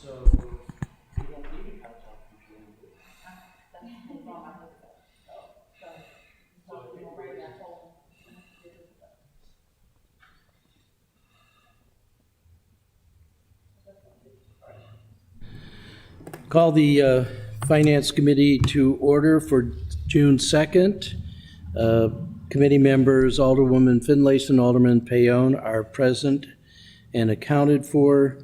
So we don't need a laptop computer. Call the Finance Committee to order for June 2nd. Committee members Alderwoman Finlayson, Alderman Payon are present and accounted for.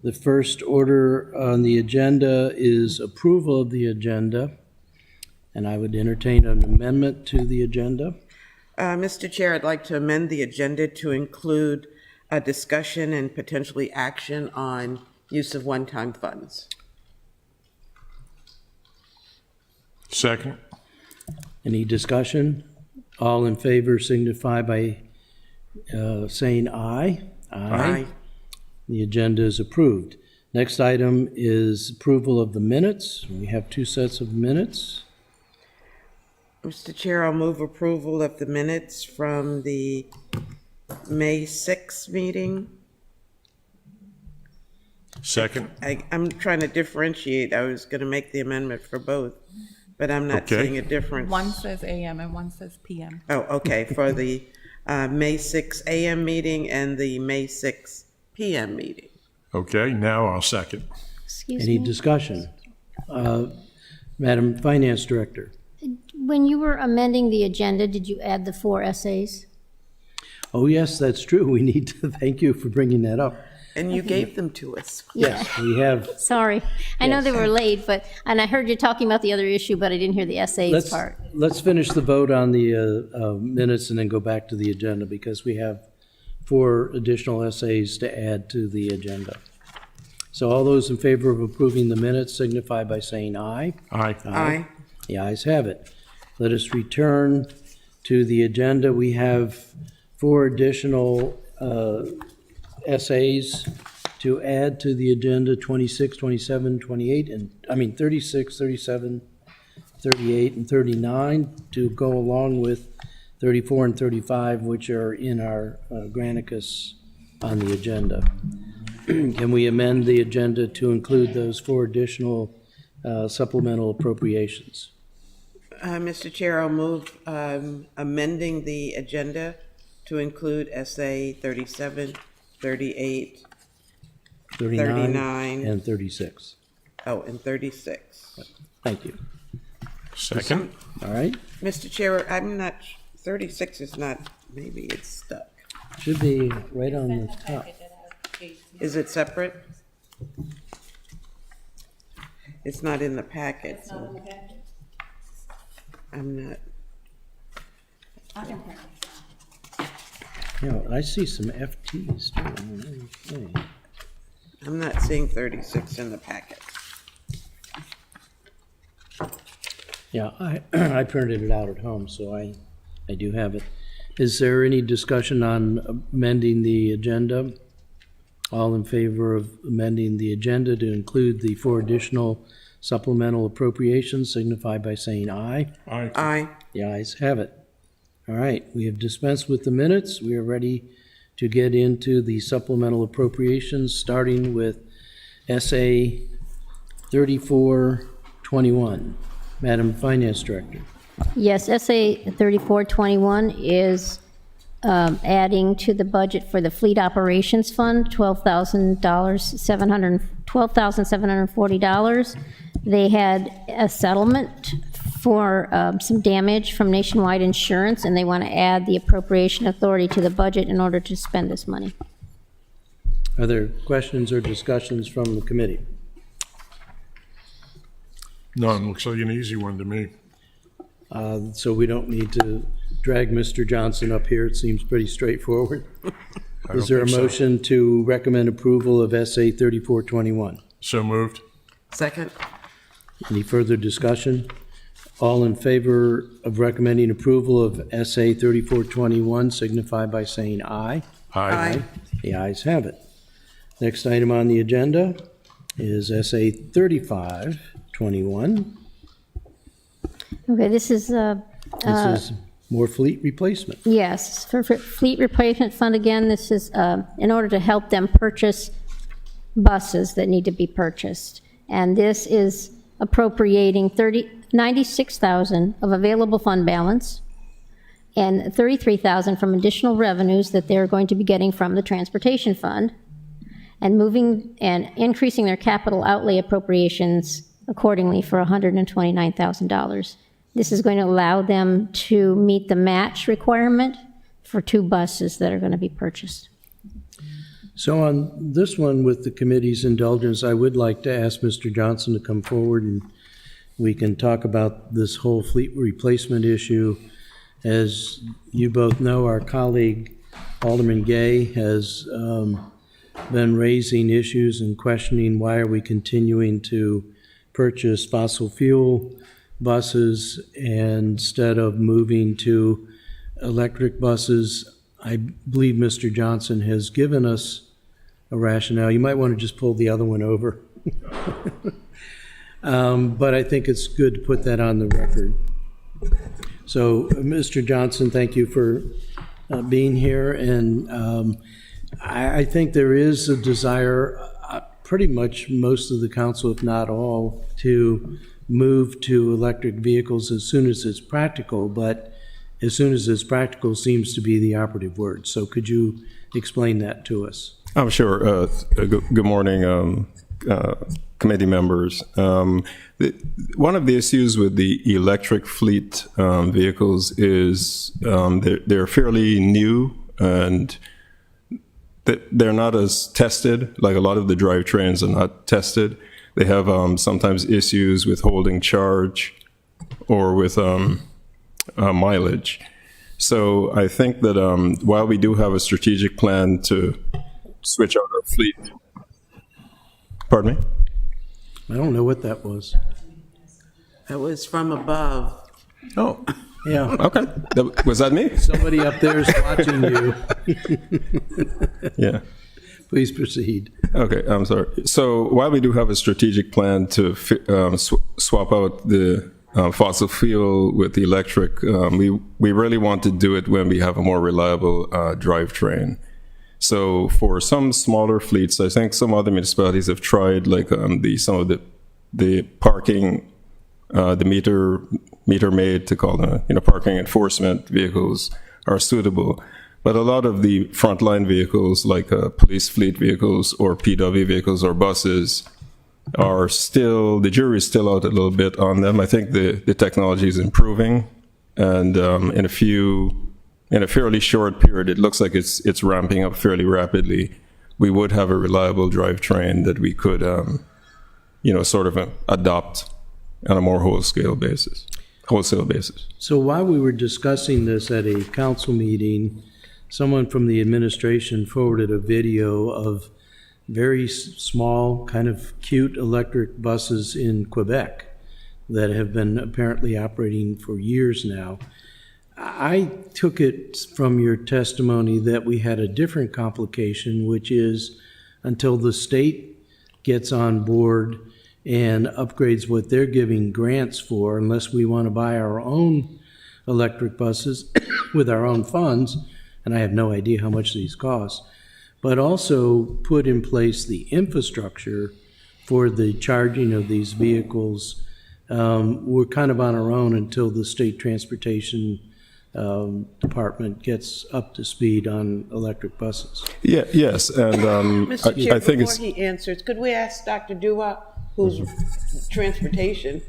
The first order on the agenda is approval of the agenda, and I would entertain an amendment to the agenda. Mr. Chair, I'd like to amend the agenda to include a discussion and potentially action on use of one-time funds. Second. Any discussion? All in favor signify by saying aye. Aye. The agenda is approved. Next item is approval of the minutes. We have two sets of minutes. Mr. Chair, I'll move approval of the minutes from the May 6th meeting. Second. I'm trying to differentiate. I was going to make the amendment for both, but I'm not Okay. seeing a difference. One says AM and one says PM. Oh, okay, for the May 6 AM meeting and the May 6 PM meeting. Okay, now I'll second. Excuse Any me. discussion? Madam Finance Director. When you were amending the agenda, did you add the 4 essays? Oh, yes, that's true. We need to thank you for bringing that up. And you gave them to us. Yes, we have. Sorry. I know Yes. they were late, and I heard you talking about the other issue, but I didn't hear the essays part. Let's finish the vote on the minutes and then go back to the agenda because we have 4 additional essays to add to the agenda. So all those in favor of approving the minutes signify by saying aye. Aye. Aye. The ayes have it. Let us return to the agenda. We have 4 additional essays to add to the agenda, 26, 27, 28, 36, 37, 38, and 39, to go along with 34 and 35, which are in our Granicus on the agenda. Can we amend the agenda to include those 4 additional supplemental appropriations? Mr. Chair, I'll move amending the agenda to include SA 37, 38, 39. And 36. and 36. Thank you. Second. All right. Mr. Chair, 36 is not, maybe it's stuck. Should be right on the top. Is it separate? It's not in the packet, so. I'm not, You know, I see some FTs too. Okay. I'm not seeing 36 in the packet. Yeah, I printed it out at home, so I do have it. Is there any discussion on amending the agenda? All in favor of amending the agenda to include the 4 additional supplemental appropriations signify by saying aye. Aye. Aye. The ayes have it. All right, we have dispensed with the minutes. We are ready to get into the supplemental appropriations, starting with SA 3421. Madam Finance Director. Yes, SA 3421 is adding to the budget for the Fleet Operations Fund, $12,740. They had a settlement for some damage from Nationwide Insurance, and they want to add the appropriation authority to the budget in order to spend this money. Are there questions or discussions from the committee? None. Looks like an easy one to me. So we don't need to drag Mr. Johnson up here. It seems pretty straightforward. I Is don't there a think so. motion to recommend approval of SA 3421? So moved. Second? Any further discussion? All in favor of recommending approval of SA 3421 signify by saying aye. Aye. The ayes have it. Next item on the agenda is SA 3521. Okay, this is This is more fleet replacement. Yes, for Fleet Replacement Fund, again, this is in order to help them purchase buses that need to be purchased. And this is appropriating $96,000 of available fund balance and $33,000 from additional revenues that they're going to be getting from the transportation fund, and moving and increasing their capital outlay appropriations accordingly for $129,000. This is going to allow them to meet the match requirement for 2 buses that are going to be purchased. So on this one, with the committee's indulgence, I would like to ask Mr. Johnson to come forward and we can talk about this whole fleet replacement issue. As you both know, our colleague Alderman Gay has been raising issues and questioning why are we continuing to purchase fossil fuel buses instead of moving to electric buses. I believe Mr. Johnson has given us a rationale. You might want to just pull the other one over. But I think it's good to put that on the record. So, Mr. Johnson, thank you for being here. And I think there is a desire, pretty much most of the council, if not all, to move to electric vehicles as soon as it's practical, but as soon as it's practical seems to be the operative word. So could you explain that to us? Oh, sure. Good morning, committee members. One of the issues with the electric fleet vehicles is they're fairly new and they're not as tested. Like a lot of the drivetrains are not tested. They have sometimes issues with holding charge or with mileage. So I think that while we do have a strategic plan to switch out our fleet. Pardon me? I don't know what that was. That was from above. Oh, Yeah, okay. Was that me? somebody up there is watching you. Yeah. Please proceed. Okay, I'm sorry. So while we do have a strategic plan to swap out the fossil fuel with the electric, we really want to do it when we have a more reliable drivetrain. So for some smaller fleets, I think some other municipalities have tried, like some of the parking, the meter maid, to call them, parking enforcement vehicles are suitable. But a lot of the frontline vehicles, like police fleet vehicles or PW vehicles or buses, are still, the jury's still out a little bit on them. I think the technology is improving, and in a fairly short period, it looks like it's ramping up fairly rapidly. We would have a reliable drivetrain that we could, sort of adopt on a more wholesale basis. So while we were discussing this at a council meeting, someone from the administration forwarded a video of very small, kind of cute electric buses in Quebec that have been apparently operating for years now. I took it from your testimony that we had a different complication, which is until the state gets on board and upgrades what they're giving grants for, unless we want to buy our own electric buses with our own funds, and I have no idea how much these cost, but also put in place the infrastructure for the charging of these vehicles. We're kind of on our own until the state transportation department gets up to speed on electric buses. Yeah, yes, and Mr. Chair, I think before it's he answers, could we ask Dr. Dua, who's transportation?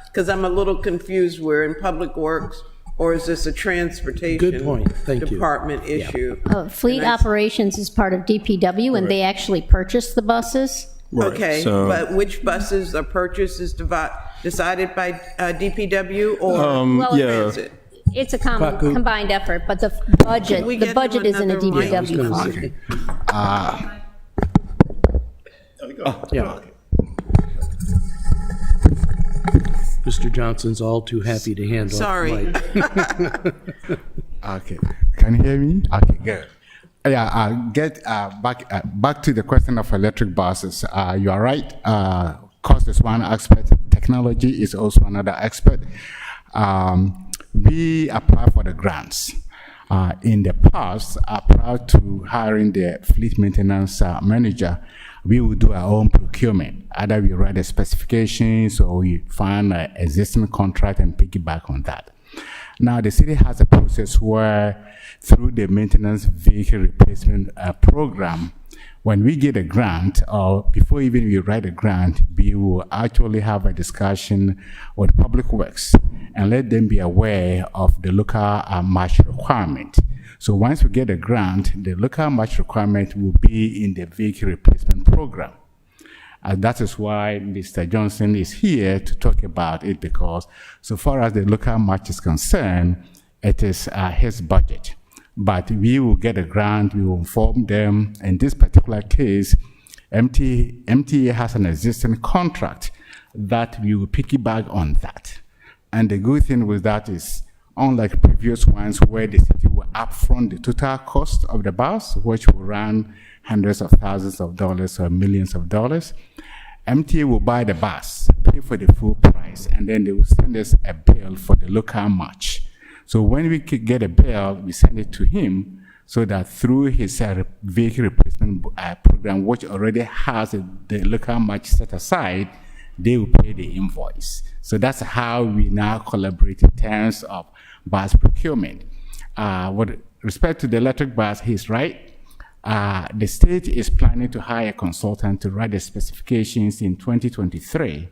Because I'm a little confused. We're in Public Works, or is this a transportation Good point. Thank you. department issue? Fleet And I- operations is part of DPW, and they actually purchase the buses. right. Okay, So, but which buses are purchased is decided by DPW or Well, yeah. transit? It's a Paku. combined effort, but the Can we get budget him is in a another mic? DPW gonna fund. say. Yeah. Mr. Johnson's all too happy to handle. Sorry. Okay, can you hear me? Okay, good. Yeah, get back to the question of electric buses. You are right. Cost is one aspect. Technology is also another aspect. We apply for the grants. In the past, prior to hiring the fleet maintenance manager, we will do our own procurement. Either we write the specifications or we find an existing contract and piggyback on that. Now, the city has a process where through the maintenance vehicle replacement program, when we get a grant, or before even we write a grant, we will actually have a discussion with Public Works and let them be aware of the local match requirement. So once we get a grant, the local match requirement will be in the vehicle replacement program. And that is why Mr. Johnson is here to talk about it, because so far as the local match is concerned, it is his budget. But we will get a grant, we will inform them. In this particular case, MTA has an existing contract that we will piggyback on that. And the good thing with that is, unlike previous ones where the city will upfront the total cost of the bus, which will run hundreds of thousands of dollars or millions of dollars, MTA will buy the bus, pay for the full price, and then they will send us a bill for the local match. So when we get a bill, we send it to him so that through his vehicle replacement program, which already has the local match set aside, they will pay the invoice. So that's how we now collaborate in terms of bus procurement. With respect to the electric bus, he's right. The state is planning to hire a consultant to write the specifications in 2023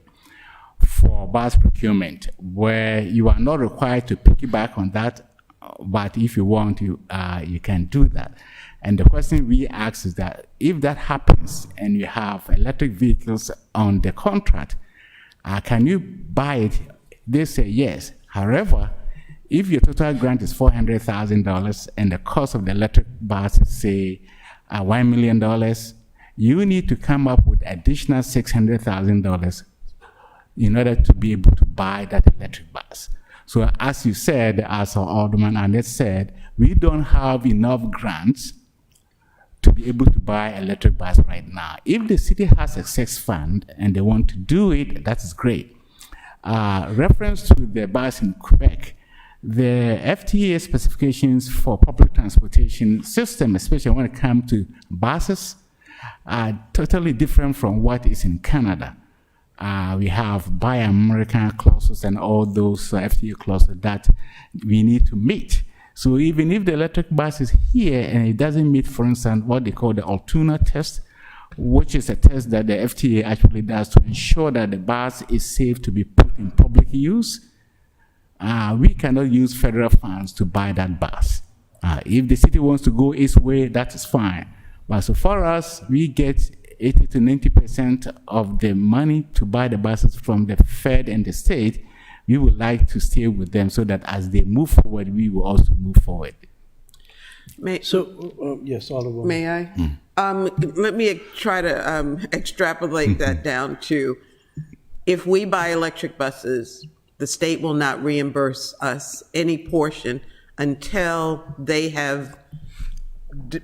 for bus procurement, where you are not required to piggyback on that, but if you want, you can do that. And the question we ask is that if that happens and you have electric vehicles on the contract, can you buy it? They say yes. However, if your total grant is $400,000 and the cost of the electric bus is, say, $1 million, you need to come up with additional $600,000 in order to be able to buy that electric bus. So as you said, as our Alderman Annette said, we don't have enough grants to be able to buy electric bus right now. If the city has excess fund and they want to do it, that is great. Reference to the bus in Quebec, the FTA specifications for public transportation system, especially when it comes to buses, are totally different from what is in Canada. We have Buy American clauses and all those FTA clauses that we need to meet. So even if the electric bus is here and it doesn't meet, for instance, what they call the Altoona test, which is a test that the FTA actually does to ensure that the bus is safe to be put in public use, we cannot use federal funds to buy that bus. If the city wants to go its way, that is fine. But so far as we get 80 to 90% of the money to buy the buses from the Fed and the state, we would like to stay with them so that as they move forward, we will also move forward. Yes, Alderwoman. May I? Let me try to extrapolate that down to, if we buy electric buses, the state will not reimburse us any portion until they have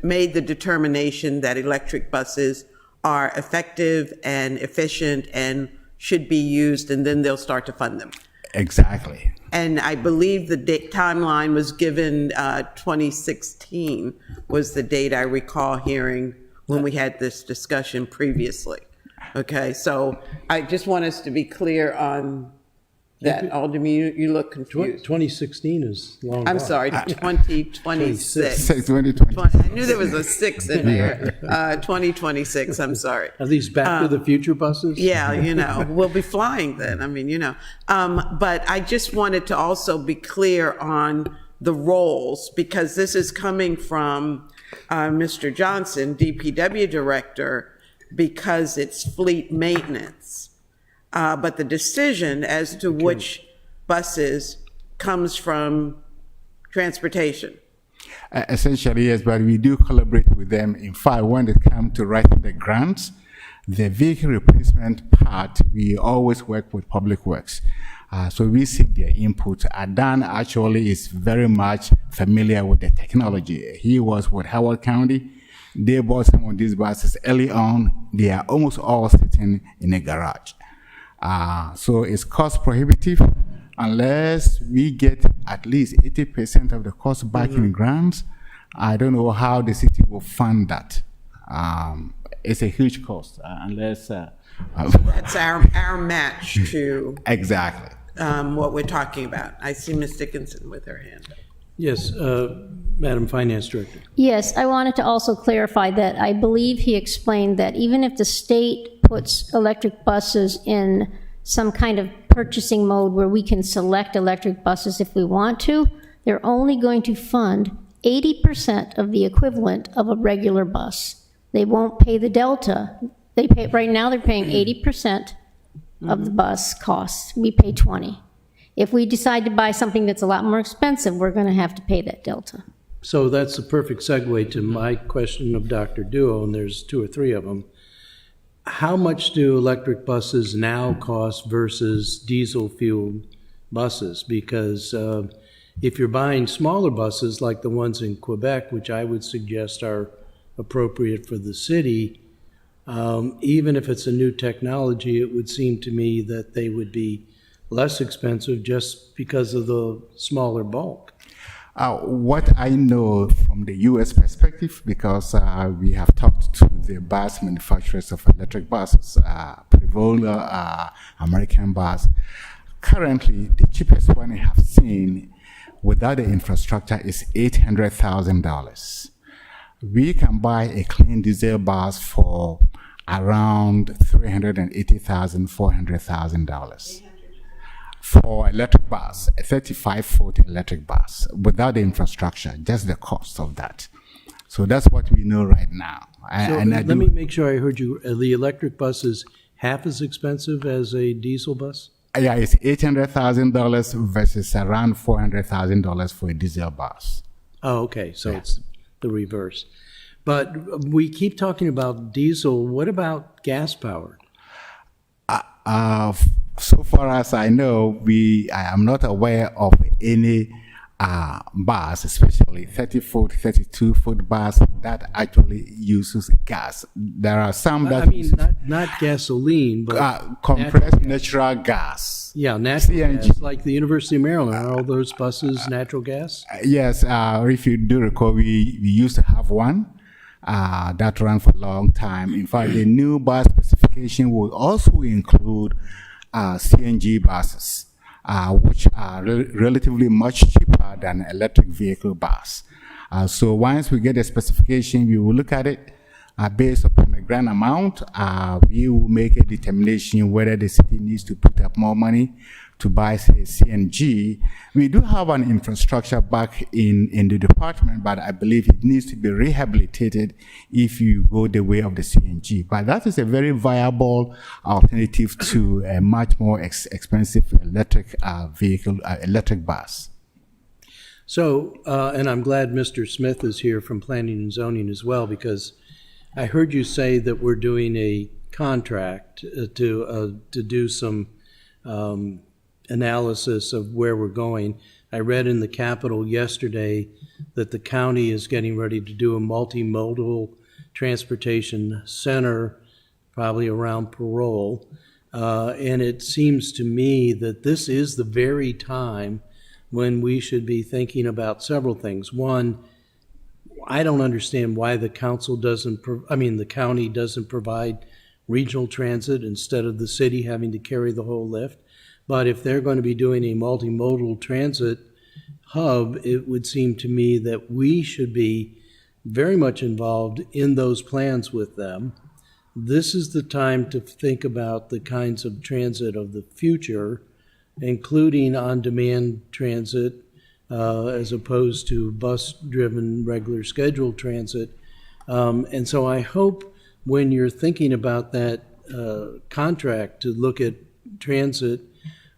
made the determination that electric buses are effective and efficient and should be used, and then they'll start to fund them. Exactly. And I believe the timeline was given 2016 was the date I recall hearing when we had this discussion previously. Okay, so I just want us to be clear on that. Alderman, you look confused. 2016 is long. I'm gone. sorry, 2026. 2020. I knew there was a 6 in there. 2026, I'm sorry. Are these Back to the Future buses? Yeah, we'll be flying then. I mean, but I just wanted to also be clear on the roles, because this is coming from Mr. Johnson, DPW director, because it's fleet maintenance. But the decision as to which buses comes from transportation. Essentially, yes, but we do collaborate with them. In fact, when it comes to writing the grants, the vehicle replacement part, we always work with Public Works. So we seek their input. Adan actually is very much familiar with the technology. He was with Howard County. They bought some of these buses early on. They are almost all sitting in a garage. So it's cost prohibitive unless we get at least 80% of the cost back in grants. I don't know how the city will fund that. It's a huge cost unless. That's our match to Exactly. what we're talking about. I see Ms. Dickinson with her hand up. Yes, Madam Finance Director. Yes, I wanted to also clarify that I believe he explained that even if the state puts electric buses in some kind of purchasing mode where we can select electric buses if we want to, they're only going to fund 80% of the equivalent of a regular bus. They won't pay the delta. They pay, right now they're paying 80% of the bus costs. We pay 20. If we decide to buy something that's a lot more expensive, we're going to have to pay that delta. So that's a perfect segue to my question of Dr. Duo, and there's 2 or 3 of them. How much do electric buses now cost versus diesel-fueled buses? Because if you're buying smaller buses like the ones in Quebec, which I would suggest are appropriate for the city, even if it's a new technology, it would seem to me that they would be less expensive just because of the smaller bulk. What I know from the U.S. perspective, because we have talked to the bus manufacturers of electric buses, Prevola, American Bus, currently the cheapest one I have seen without the infrastructure is $800,000. We can buy a clean diesel bus for around $380,000, $400,000. For electric bus, a 35-foot electric bus, without the infrastructure, just the cost of that. So that's what we know right now. So let me make sure I heard you. The electric bus is half as expensive as a diesel bus? Yeah, it's $800,000 versus around $400,000 for a diesel bus. Oh, okay, so it's the reverse. But we keep talking about diesel. What about gas powered? So far as I know, I am not aware of any bus, especially 30-foot, 32-foot bus that actually uses gas. There are some that I mean, not gasoline, but compressed natural gas. yeah, natural CNG. gas, like the University of Maryland. Are all those buses natural gas? Yes, if you do recall, we used to have one that ran for a long time. In fact, the new bus specification will also include CNG buses, which are relatively much cheaper than electric vehicle bus. So once we get the specification, we will look at it based upon the grant amount. We will make a determination whether the city needs to put up more money to buy, say, CNG. We do have an infrastructure back in the department, but I believe it needs to be rehabilitated if you go the way of the CNG. But that is a very viable alternative to a much more expensive electric vehicle, electric bus. So, and I'm glad Mr. Smith is here from Planning and Zoning as well, because I heard you say that we're doing a contract to do some analysis of where we're going. I read in the Capitol yesterday that the county is getting ready to do a multimodal transportation center, probably around Parole. And it seems to me that this is the very time when we should be thinking about several things. One, I don't understand why the council doesn't, the county doesn't provide regional transit instead of the city having to carry the whole lift. But if they're going to be doing a multimodal transit hub, it would seem to me that we should be very much involved in those plans with them. This is the time to think about the kinds of transit of the future, including on-demand transit, as opposed to bus-driven, regular scheduled transit. And so I hope when you're thinking about that contract to look at transit,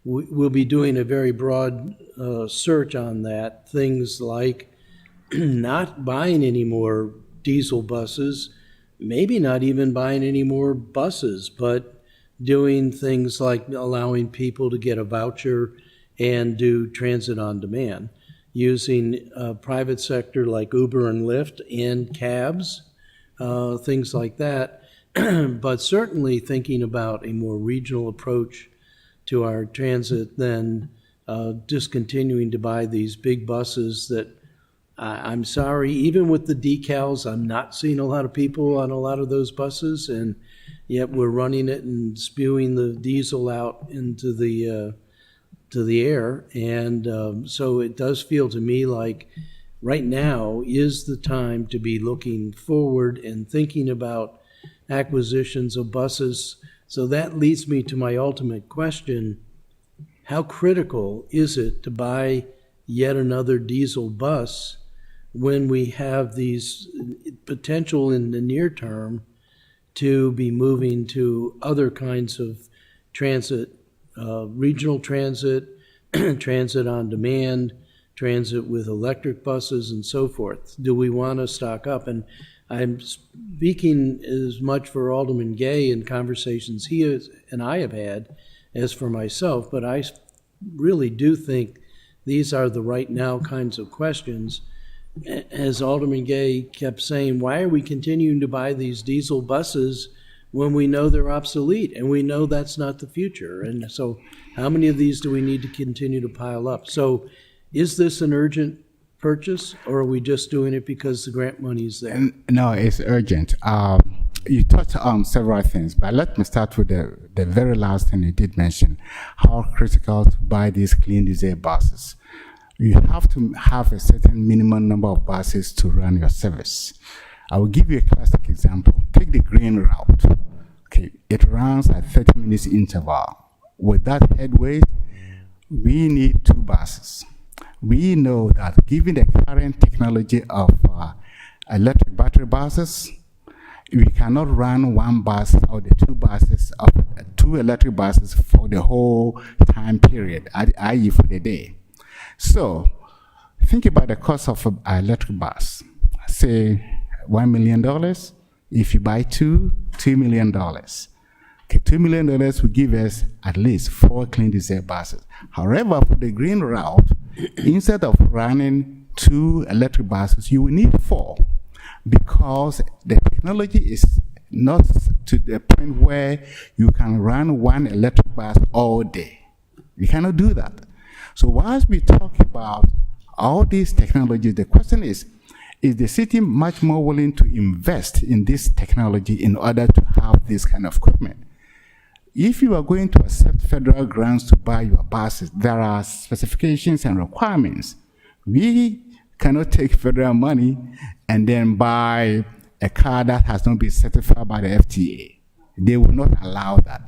we'll be doing a very broad search on that. Things like not buying any more diesel buses, maybe not even buying any more buses, but doing things like allowing people to get a voucher and do transit on demand, using private sector like Uber and Lyft and cabs, things like that. But certainly thinking about a more regional approach to our transit than just continuing to buy these big buses that I'm sorry, even with the decals, I'm not seeing a lot of people on a lot of those buses, and yet we're running it and spewing the diesel out into the to the air. And so it does feel to me like right now is the time to be looking forward and thinking about acquisitions of buses. So that leads me to my ultimate question. How critical is it to buy yet another diesel bus when we have these potential in the near term to be moving to other kinds of transit, regional transit, transit on demand, transit with electric buses and so forth? Do we want to stock up? And I'm speaking as much for Alderman Gay in conversations he and I have had as for myself, but I really do think these are the right now kinds of questions. As Alderman Gay kept saying, why are we continuing to buy these diesel buses when we know they're obsolete and we know that's not the future? And so how many of these do we need to continue to pile up? So is this an urgent purchase, or are we just doing it because the grant money is there? No, it's urgent. You touched on several things, but let me start with the very last thing you did mention, how critical to buy these clean diesel buses. You have to have a certain minimum number of buses to run your service. I will give you a classic example. Take the green route. Okay, it runs at 30 minutes interval. With that headway, we need 2 buses. We know that given the current technology of electric battery buses, we cannot run 1 bus or the 2 buses of 2 electric buses for the whole time period, i.e. for the day. So think about the cost of an electric bus. Say $1 million. If you buy 2, $2 million. Okay, $2 million will give us at least 4 clean diesel buses. However, for the green route, instead of running 2 electric buses, you will need 4, because the technology is not to the point where you can run 1 electric bus all day. You cannot do that. So whilst we talk about all these technologies, the question is the city much more willing to invest in this technology in order to have this kind of equipment? If you are going to accept federal grants to buy your buses, there are specifications and requirements. We cannot take federal money and then buy a car that has not been certified by the FTA. They will not allow that.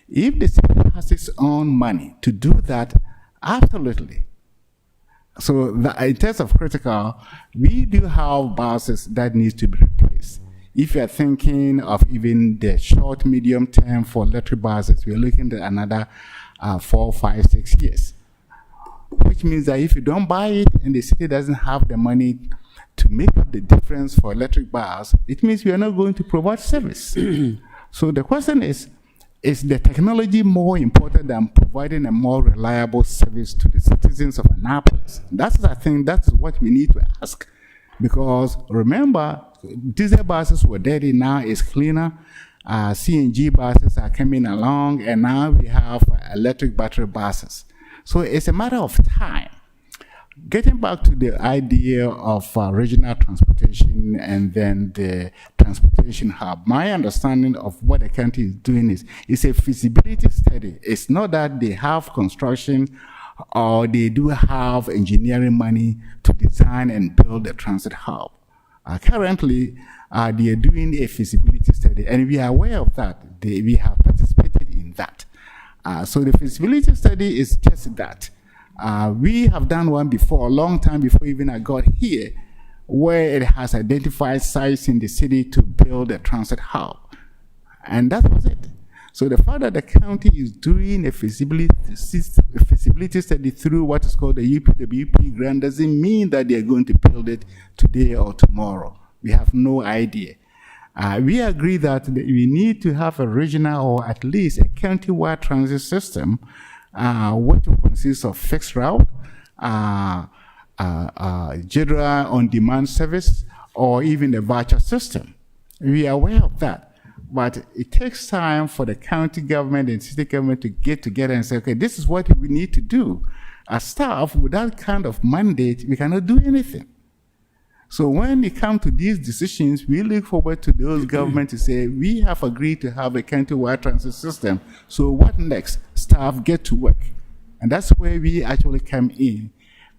If the city has its own money to do that, absolutely. So in terms of critical, we do have buses that need to be replaced. If you're thinking of even the short, medium term for electric buses, we're looking at another 4, 5, 6 years. Which means that if you don't buy it and the city doesn't have the money to make up the difference for electric bus, it means we are not going to provide service. So the question is the technology more important than providing a more reliable service to the citizens of Annapolis? That's what we need to ask. Because remember, diesel buses were dirty, now it's cleaner. CNG buses are coming along, and now we have electric battery buses. So it's a matter of time. Getting back to the idea of regional transportation and then the transportation hub, my understanding of what the county is doing is a feasibility study. It's not that they have construction or they do have engineering money to design and build a transit hub. Currently, they are doing a feasibility study, and we are aware of that. We have participated in that. So the feasibility study is just that. We have done one before, a long time before even I got here, where it has identified sites in the city to build a transit hub. And that was it. So the fact that the county is doing a feasibility study through what is called the UPWP grant doesn't mean that they're going to build it today or tomorrow. We have no idea. We agree that we need to have a regional or at least a county-wide transit system, which will consist of fixed route, general on-demand service, or even a voucher system. We are aware of that. But it takes time for the county government and city government to get together and say, okay, this is what we need to do. As staff, with that kind of mandate, we cannot do anything. So when it comes to these decisions, we look forward to those governments to say, we have agreed to have a county-wide transit system. So what next? Staff get to work. And that's where we actually come in.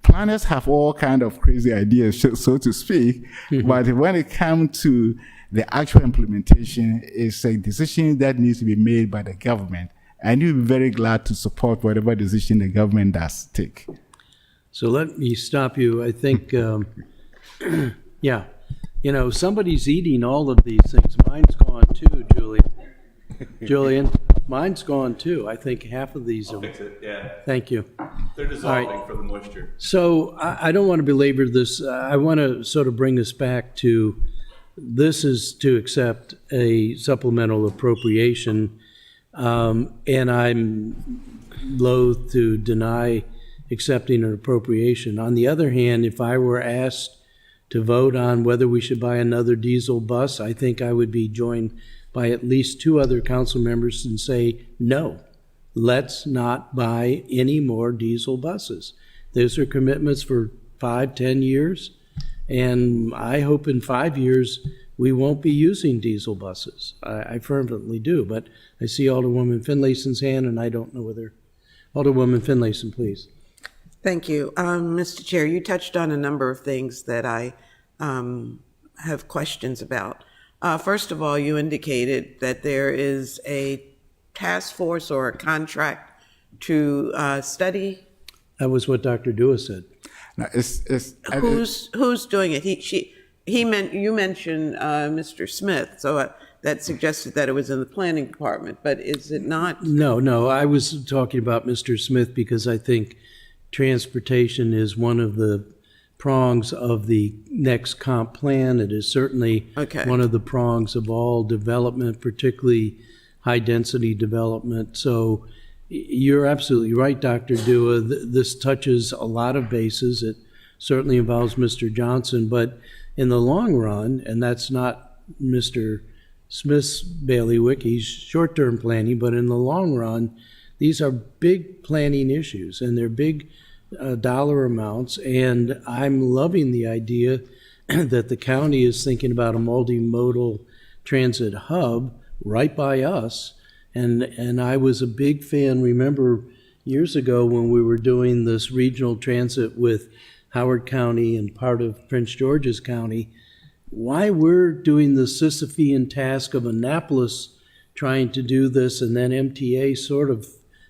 Planners have all kind of crazy ideas, so to speak, but when it comes to the actual implementation, it's a decision that needs to be made by the government. And you'll be very glad to support whatever decision the government does take. So let me stop you. I think, yeah, you know, somebody's eating all of these things. Mine's gone too, Julian. Julian, mine's gone too. I think half of these are. Fix it, yeah. Thank you. They're dissolving for the moisture. So I don't want to belabor this. I want to sort of bring us back to, this is to accept a supplemental appropriation, and I'm loath to deny accepting an appropriation. On the other hand, if I were asked to vote on whether we should buy another diesel bus, I think I would be joined by at least 2 other council members and say, no, let's not buy any more diesel buses. Those are commitments for 5, 10 years, and I hope in 5 years we won't be using diesel buses. I fervently do, but I see Alderwoman Finlayson's hand, and I don't know whether, Alderwoman Finlayson, please. Thank you. Mr. Chair, you touched on a number of things that I have questions about. First of all, you indicated that there is a task force or a contract to study. That was what Dr. Dua said. Now, Who's doing it? You mentioned Mr. Smith, so that suggested that it was in the planning department, but is it not? No, I was talking about Mr. Smith because I think transportation is one of the prongs of the next comp plan. It is certainly one of the prongs of all development, particularly high-density development. So you're absolutely right, Dr. Dua. This touches a lot of bases. It certainly involves Mr. Johnson, but in the long run, and that's not Mr. Smith's bailiwick, he's short-term planning, but in the long run, these are big planning issues, and they're big dollar amounts, and I'm loving the idea that the county is thinking about a multimodal transit hub right by us, and I was a big fan, remember years ago when we were doing this regional transit with Howard County and part of Prince George's County, why we're doing the Sisyphean task of Annapolis trying to do this and then MTA sort of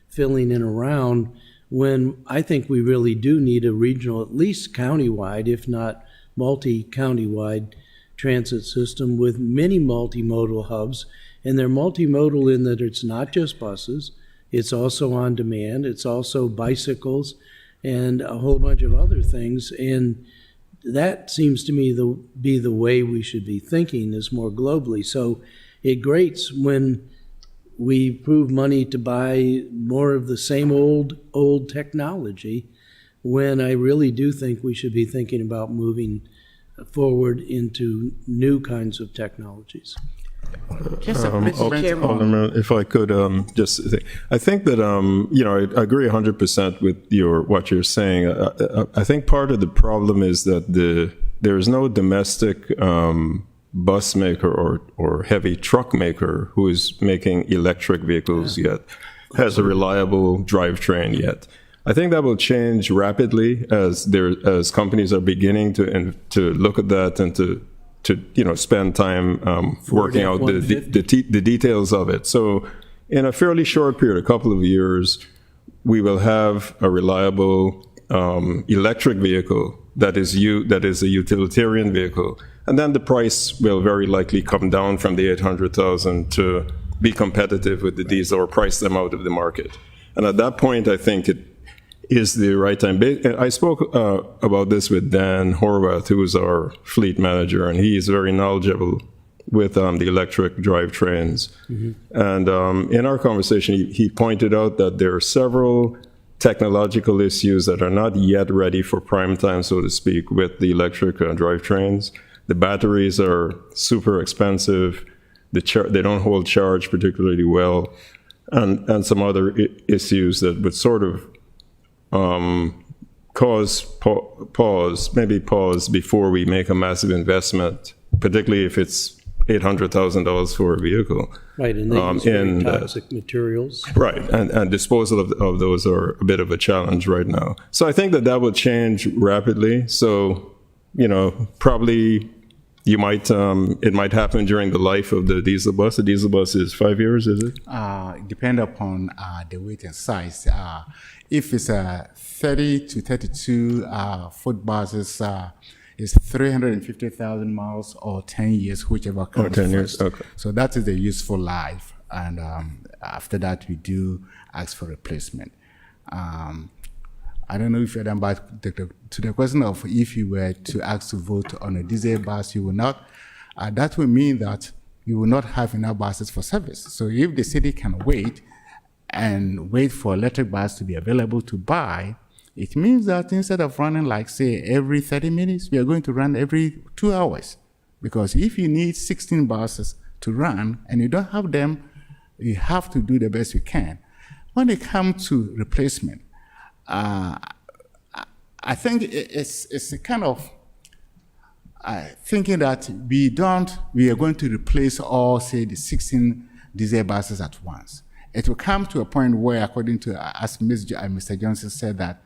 filling in around, when I think we really do need a regional, at least countywide, if not multi-countywide transit system with many multimodal hubs. And they're multimodal in that it's not just buses, it's also on demand, it's also bicycles and a whole bunch of other things. And that seems to me to be the way we should be thinking, is more globally. So it grates when we approve money to buy more of the same old technology, when I really do think we should be thinking about moving forward into new kinds of technologies. Mr. Chairman. Alderman, if I could just say, I think that, I agree 100% with what you're saying. I think part of the problem is that there is no domestic bus maker or heavy truck maker who is making electric vehicles yet, has a reliable drivetrain yet. I think that will change rapidly as companies are beginning to look at that and to spend time working out the details of it. So in a fairly short period, a couple of years, we will have a reliable electric vehicle that is a utilitarian vehicle. And then the price will very likely come down from the $800,000 to be competitive with the diesel or price them out of the market. And at that point, I think it is the right time. I spoke about this with Dan Horvath, who is our fleet manager, and he is very knowledgeable with the electric drivetrains. Mm-hmm. And in our conversation, he pointed out that there are several technological issues that are not yet ready for prime time, so to speak, with the electric drivetrains. The batteries are super expensive. They don't hold charge particularly well, and some other issues that would sort of maybe pause before we make a massive investment, particularly if it's $800,000 for a vehicle. Right, and they use very and, toxic materials. Right, and disposal of those are a bit of a challenge right now. So I think that will change rapidly. So, probably it might happen during the life of the diesel bus. The diesel bus is 5 years, is it? Depend upon the weight and size. If it's a 30 to 32 foot buses, it's 350,000 miles or 10 years, whichever comes 10 years, first. okay. So that is the useful life. And after that, we do ask for replacement. I don't know if you're done, but to the question of if you were to ask to vote on a diesel bus, you will not. That will mean that you will not have enough buses for service. So if the city can wait for electric bus to be available to buy, it means that instead of running like, say, every 30 minutes, we are going to run every 2 hours. Because if you need 16 buses to run and you don't have them, you have to do the best you can. When it comes to replacement, I think it's a kind of thinking that we are going to replace all, say, the 16 diesel buses at once. It will come to a point where, according to, as Mr. Johnson said, that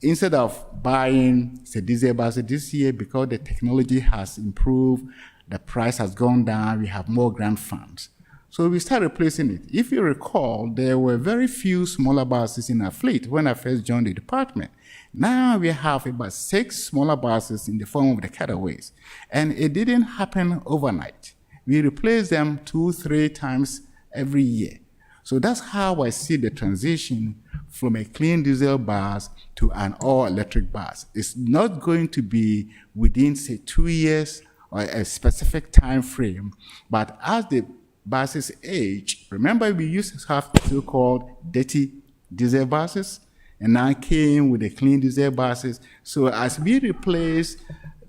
instead of buying, say, diesel buses this year, because the technology has improved, the price has gone down, we have more grant funds. So we start replacing it. If you recall, there were very few smaller buses in our fleet when I first joined the department. Now we have about 6 smaller buses in the form of the cutaways. And it didn't happen overnight. We replace them 2-3 times every year. So that's how I see the transition from a clean diesel bus to an all-electric bus. It's not going to be within, say, 2 years or a specific time frame, but as the buses age, remember we used to have the so-called dirty diesel buses, and now came with the clean diesel buses. So as we replace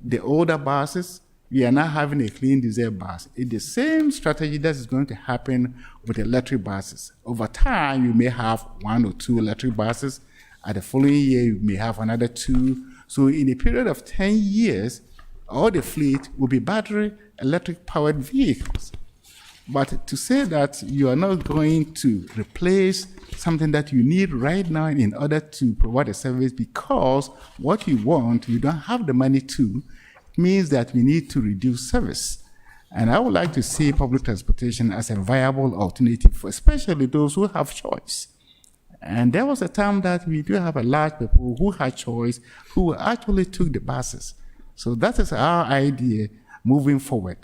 the older buses, we are now having a clean diesel bus. It's the same strategy that is going to happen with electric buses. Over time, you may have 1 or 2 electric buses. At the following year, you may have another 2. So in a period of 10 years, all the fleet will be battery electric powered vehicles. But to say that you are not going to replace something that you need right now in order to provide a service because what you want, you don't have the money to, means that we need to reduce service. And I would like to see public transportation as a viable alternative for especially those who have choice. And there was a time that we do have a large people who had choice, who actually took the buses. So that is our idea moving forward.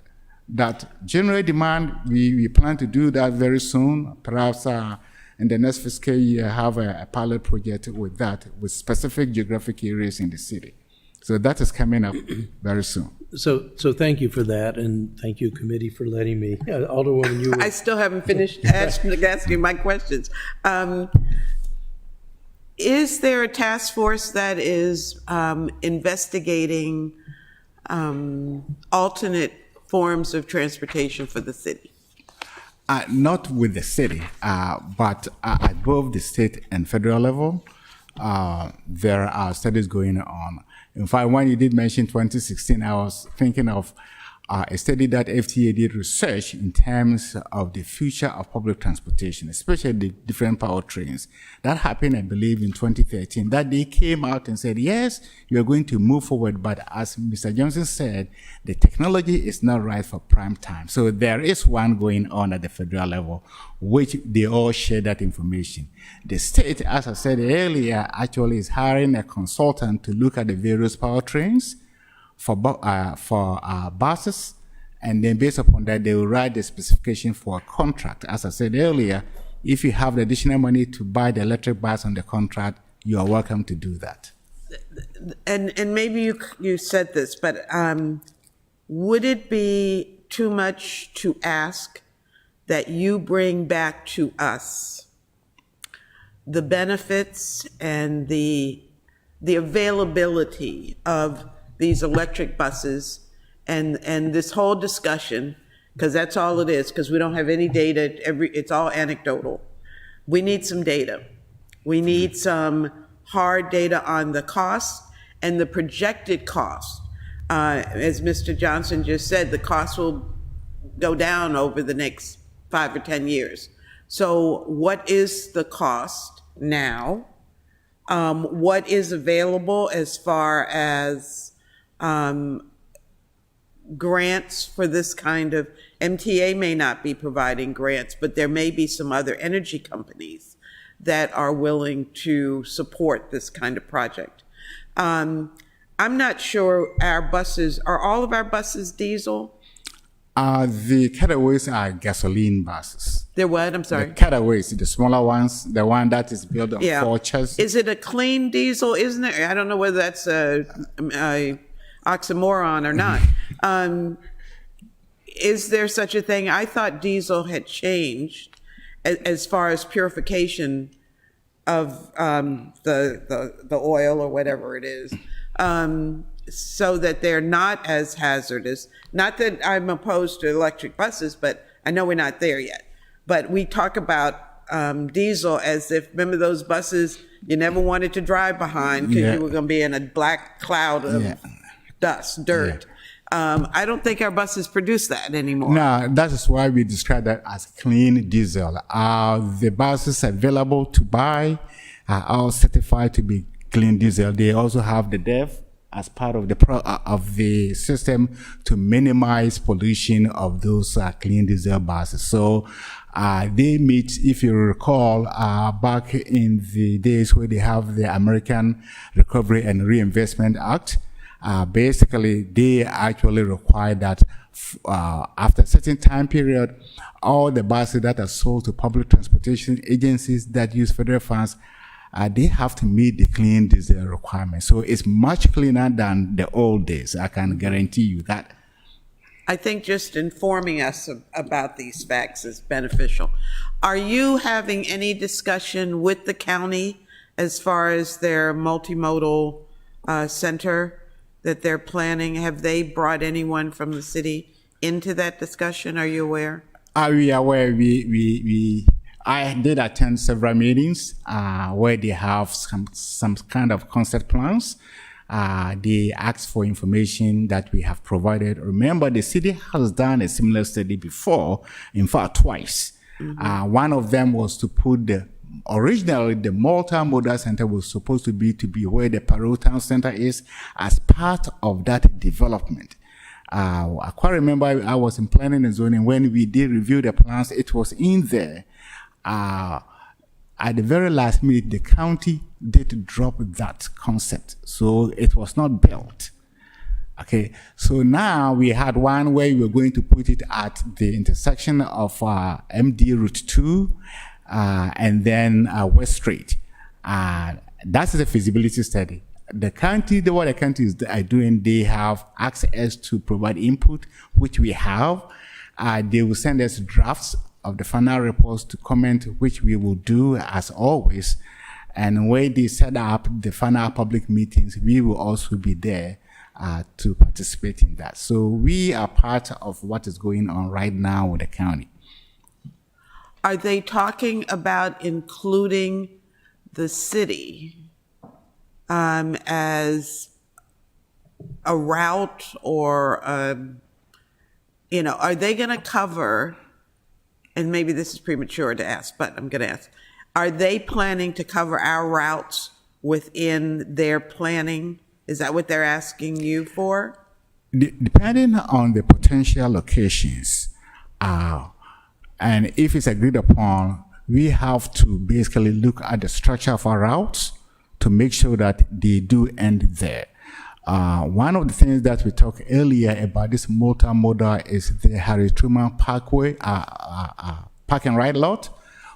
That general demand, we plan to do that very soon. Perhaps in the next fiscal year, have a pilot project with that, with specific geographic areas in the city. So that is coming up very soon. So thank you for that, and thank you, committee, for letting me. Alderwoman, you were... I still haven't finished asking my questions. Is there a task force that is investigating alternate forms of transportation for the city? Not with the city, but at both the state and federal level, there are studies going on. In fact, when you did mention 2016, I was thinking of a study that FTA did research in terms of the future of public transportation, especially the different powertrains. That happened, I believe, in 2013. That they came out and said, yes, you are going to move forward, but as Mr. Johnson said, the technology is not right for prime time. So there is one going on at the federal level, which they all share that information. The state, as I said earlier, actually is hiring a consultant to look at the various powertrains for buses, and then based upon that, they will write the specification for a contract. As I said earlier, if you have the additional money to buy the electric bus on the contract, you are welcome to do that. And maybe you said this, but would it be too much to ask that you bring back to us the benefits and the availability of these electric buses and this whole discussion, because that's all it is, because we don't have any data, it's all anecdotal. We need some data. We need some hard data on the cost and the projected cost. As Mr. Johnson just said, the cost will go down over the next 5 or 10 years. So what is the cost now? What is available as far as grants for this kind of, MTA may not be providing grants, but there may be some other energy companies that are willing to support this kind of project. I'm not sure are all of our buses diesel? The cutaways are gasoline buses. They're what? I'm The sorry. cutaways, the smaller ones, the one that is built on Yeah. 4 chassis. Is it a clean diesel? Isn't it? I don't know whether that's a oxymoron or not. Is there such a thing? I thought diesel had changed as far as purification of the oil or whatever it is, so that they're not as hazardous. Not that I'm opposed to electric buses, but I know we're not there yet. But we talk about diesel as if, remember those buses you never wanted to drive behind because Yeah. you were going to be in a black cloud of Yeah. dust, dirt. I don't think our buses produce that anymore. No, that is why we describe that as clean diesel. The buses available to buy are all certified to be clean diesel. They also have the DEF as part of the system to minimize pollution of those clean diesel buses. So they meet, if you recall, back in the days where they have the American Recovery and Reinvestment Act. Basically, they actually require that after a certain time period, all the buses that are sold to public transportation agencies that use federal funds, they have to meet the clean diesel requirement. So it's much cleaner than the old days. I can guarantee you that. I think just informing us about these facts is beneficial. Are you having any discussion with the county as far as their multimodal center that they're planning? Have they brought anyone from the city into that discussion? Are you aware? We are aware. I did attend several meetings where they have some kind of concept plans. They asked for information that we have provided. Remember, the city has done a similar study before, in fact, twice. One of them was to put originally the multimodal center was supposed to be where the Parole Town Center is as part of that development. I quite remember I was in planning and zoning when we did review the plans. It was in there. At the very last minute, the county did drop that concept, so it was not built. Okay, so now we had one where we were going to put it at the intersection of MD Route 2 and then West Street. That's the feasibility study. The county, what the counties are doing, they have asked us to provide input, which we have. They will send us drafts of the final reports to comment, which we will do as always. And when they set up the final public meetings, we will also be there to participate in that. So we are part of what is going on right now with the county. Are they talking about including the city as a route or, are they going to cover, and maybe this is premature to ask, but I'm going to ask, are they planning to cover our routes within their planning? Is that what they're asking you for? Depending on the potential locations, and if it's agreed upon, we have to basically look at the structure of our routes to make sure that they do end there. One of the things that we talked earlier about this multimodal is the Harry Truman Parkway, park and ride lot,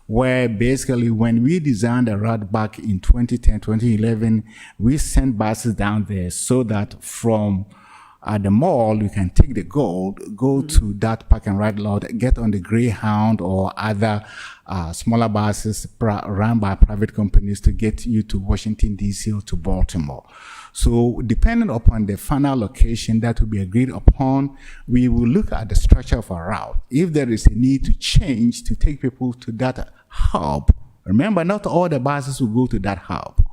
where basically when we designed the route back in 2010, 2011, we sent buses down there so that from the mall, you can take the Gold, go to that park and ride lot, get on the Greyhound or other smaller buses run by private companies to get you to Washington, D.C. or to Baltimore. So depending upon the final location that will be agreed upon, we will look at the structure of our route. If there is a need to change to take people to that hub, remember, not all the buses will go to that hub.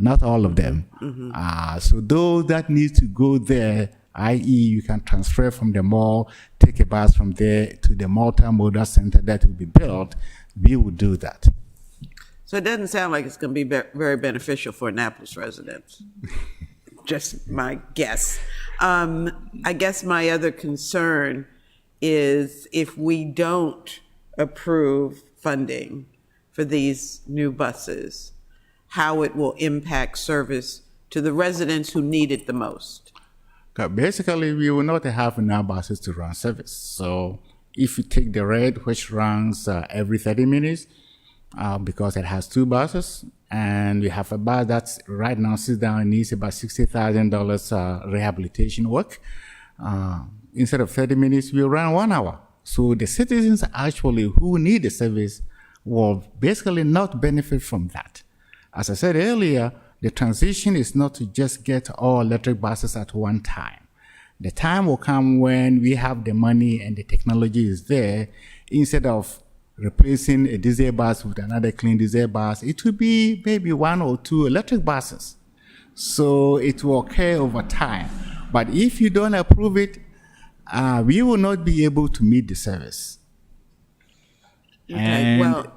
not all of them. So those that need to go there, i.e. you can transfer from the mall, take a bus from there to the multimodal center that will be built, we will do that. So it doesn't sound like it's going to be very beneficial for Annapolis residents. Just my guess. I guess my other concern is if we don't approve funding for these new buses, how it will impact service to the residents who need it the most. Basically, we will not have enough buses to run service. So if you take the red, which runs every 30 minutes, because it has 2 buses, and we have a bus that right now sits down and needs about $60,000 rehabilitation work. Instead of 30 minutes, we'll run 1 hour. So the citizens actually who need the service will basically not benefit from that. As I said earlier, the transition is not to just get all electric buses at one time. The time will come when we have the money and the technology is there. Instead of replacing a diesel bus with another clean diesel bus, it will be maybe 1 or 2 electric buses. So it will occur over time. But if you don't approve it, we will not be able to meet the service. Okay, And well,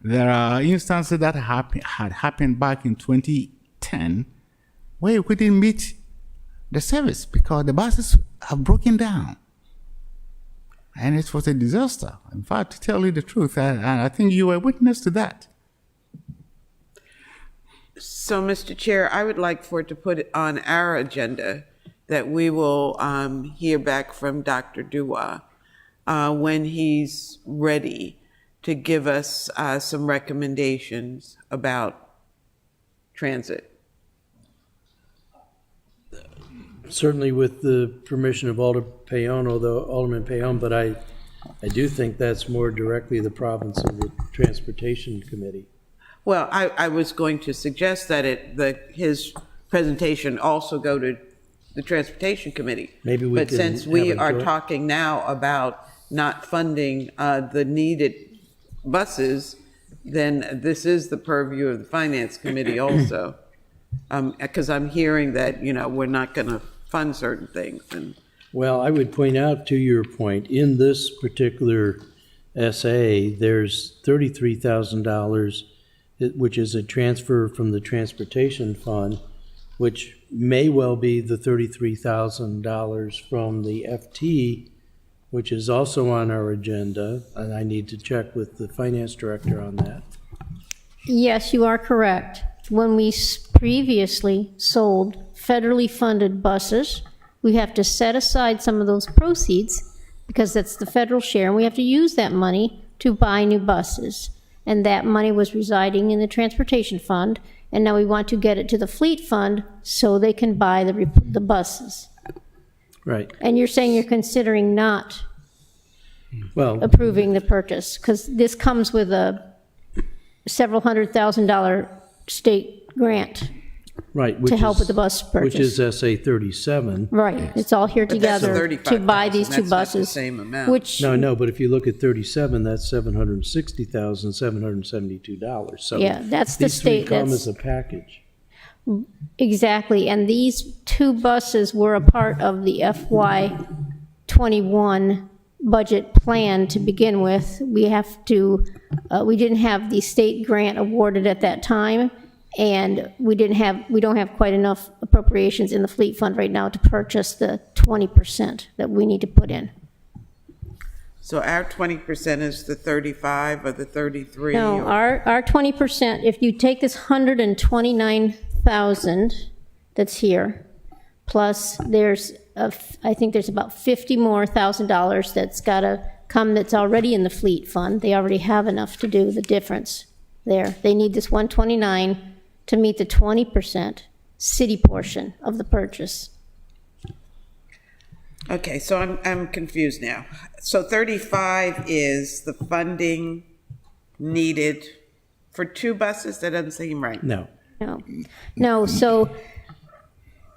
there are instances that had happened back in 2010 where you couldn't meet the service because the buses have broken down. And it was a disaster. In fact, to tell you the truth, and I think you were witness to that. so Mr. Chair, I would like for it to put it on our agenda that we will hear back from Dr. Dua when he's ready to give us some recommendations about transit. Certainly with the permission of Alderman Payon, but I do think that's more directly the province of the Transportation Committee. Well, I was going to suggest that his presentation also go to the Transportation Committee. Maybe we But can since we have a are joint- talking now about not funding the needed buses, then this is the purview of the Finance Committee also. Because I'm hearing that, we're not going to fund certain things. And Well, I would point out to your point, in this particular SA, there's $33,000, which is a transfer from the Transportation Fund, which may well be the $33,000 from the FT, which is also on our agenda, and I need to check with the Finance Director on that. Yes, you are correct. When we previously sold federally funded buses, we have to set aside some of those proceeds because that's the federal share, and we have to use that money to buy new buses. And that money was residing in the Transportation Fund, and now we want to get it to the Fleet Fund so they can buy the buses. Right. And you're saying you're considering not Well, approving the purchase, because this comes with a several $100,000 state grant right. to help with the bus Which purchase. is SA 37. Right, it's all here But that's together to buy these two $35,000. That's not the buses. same amount. Which, No, but if you look at 37, that's $760,772. So Yeah, that's the these three state, come that's- as a package. exactly, and these two buses were a part of the FY '21 budget plan to begin with. We didn't have the state grant awarded at that time, and we don't have quite enough appropriations in the Fleet Fund right now to purchase the 20% that we need to put in. so our 20% is the 35 or the 33? No, or- our 20%, if you take this 129,000 that's here, plus I think there's about $50,000 more that's got to come that's already in the Fleet Fund. They already have enough to do the difference there. They need this 129 to meet the 20% city portion of the purchase. Okay, so I'm confused now. So 35 is the funding needed for 2 buses? That doesn't seem right. No. No, so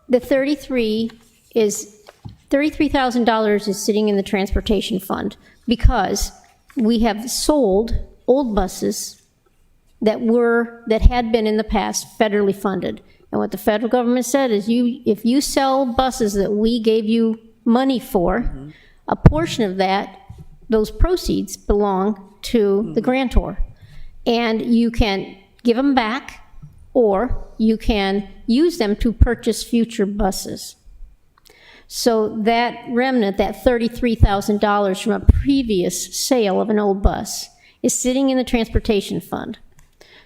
the $33,000 is sitting in the Transportation Fund because we have sold old buses that had been in the past federally funded. And what the federal government said is if you sell buses that we gave you money for, a portion of those proceeds belong to the grantor. And you can give them back, or you can use them to purchase future buses. So that remnant, that $33,000 from a previous sale of an old bus, is sitting in the transportation fund.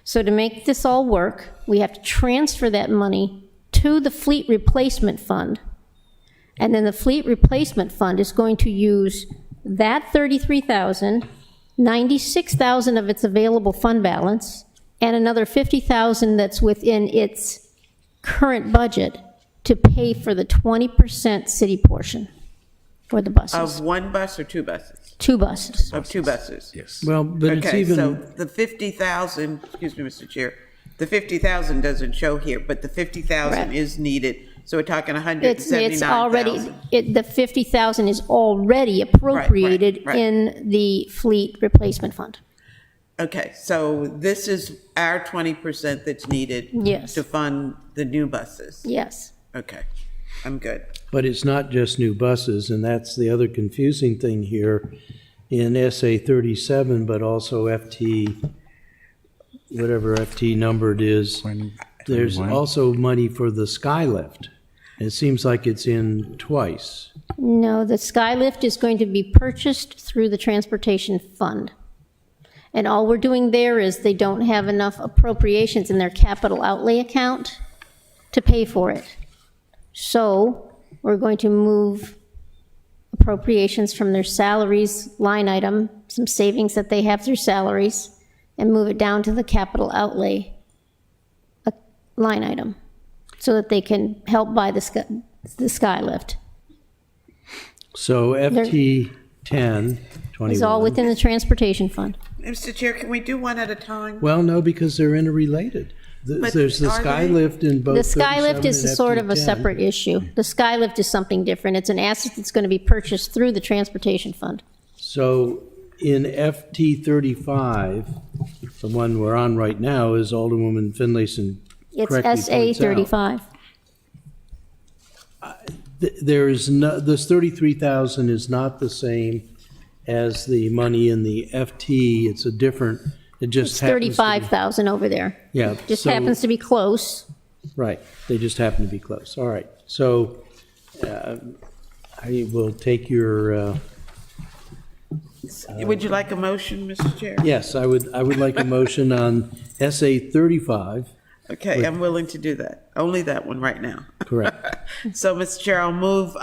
So to make this all work, we have to transfer that money to the fleet replacement fund. And then the fleet replacement fund is going to use that $33,000, $96,000 of its available fund balance, and another $50,000 that's within its current budget to pay for the 20% city portion for the buses. Of one bus or two buses? Two buses. Of two buses? Yes. Well, but it's Okay, so even, the 50,000, excuse me, Mr. Chair, the 50,000 doesn't show here, but the 50,000 Correct. is needed, so we're talking It's already, 179,000. the 50,000 is already appropriated right. in the fleet replacement fund. Okay, so this is our 20% that's needed Yes. to fund the new buses? Yes. Okay, I'm good. but it's not just new buses, and that's the other confusing thing here in SA 37, but also FT, whatever FT number it is. There's 21. also money for the Skylift. It seems like it's in twice. No, the Skylift is going to be purchased through the transportation fund. And all we're doing there is they don't have enough appropriations in their capital outlay account to pay for it. So we're going to move appropriations from their salaries line item, some savings that they have through salaries, and move it down to the capital outlay line item so that they can help buy the Skylift. So FT 10, 21. It's all within the transportation fund. Mr. Chair, can we do one at a time? Well, no, because they're interrelated. But There's the are they? Skylift in both The 37 Skylift is and a sort of a FT10. separate issue. The Skylift is something different. It's an asset that's going to be purchased through the transportation fund. So in FT 35, the one we're on right now, is Alderwoman Finlayson It's correctly SA points out. 35. There is no, this 33,000 is not the same as the money in the FT. It's a different, it just It's happens to be- 35,000 over there. Yeah. Just so- happens to be close. Right, they just happen to be close. All right, so I will take your, Would you like a motion, Mr. Chair? yes, I would like a motion on SA 35, Okay, I'm willing to do that. Only that one right now. correct. So, Mr. Chair, I'll move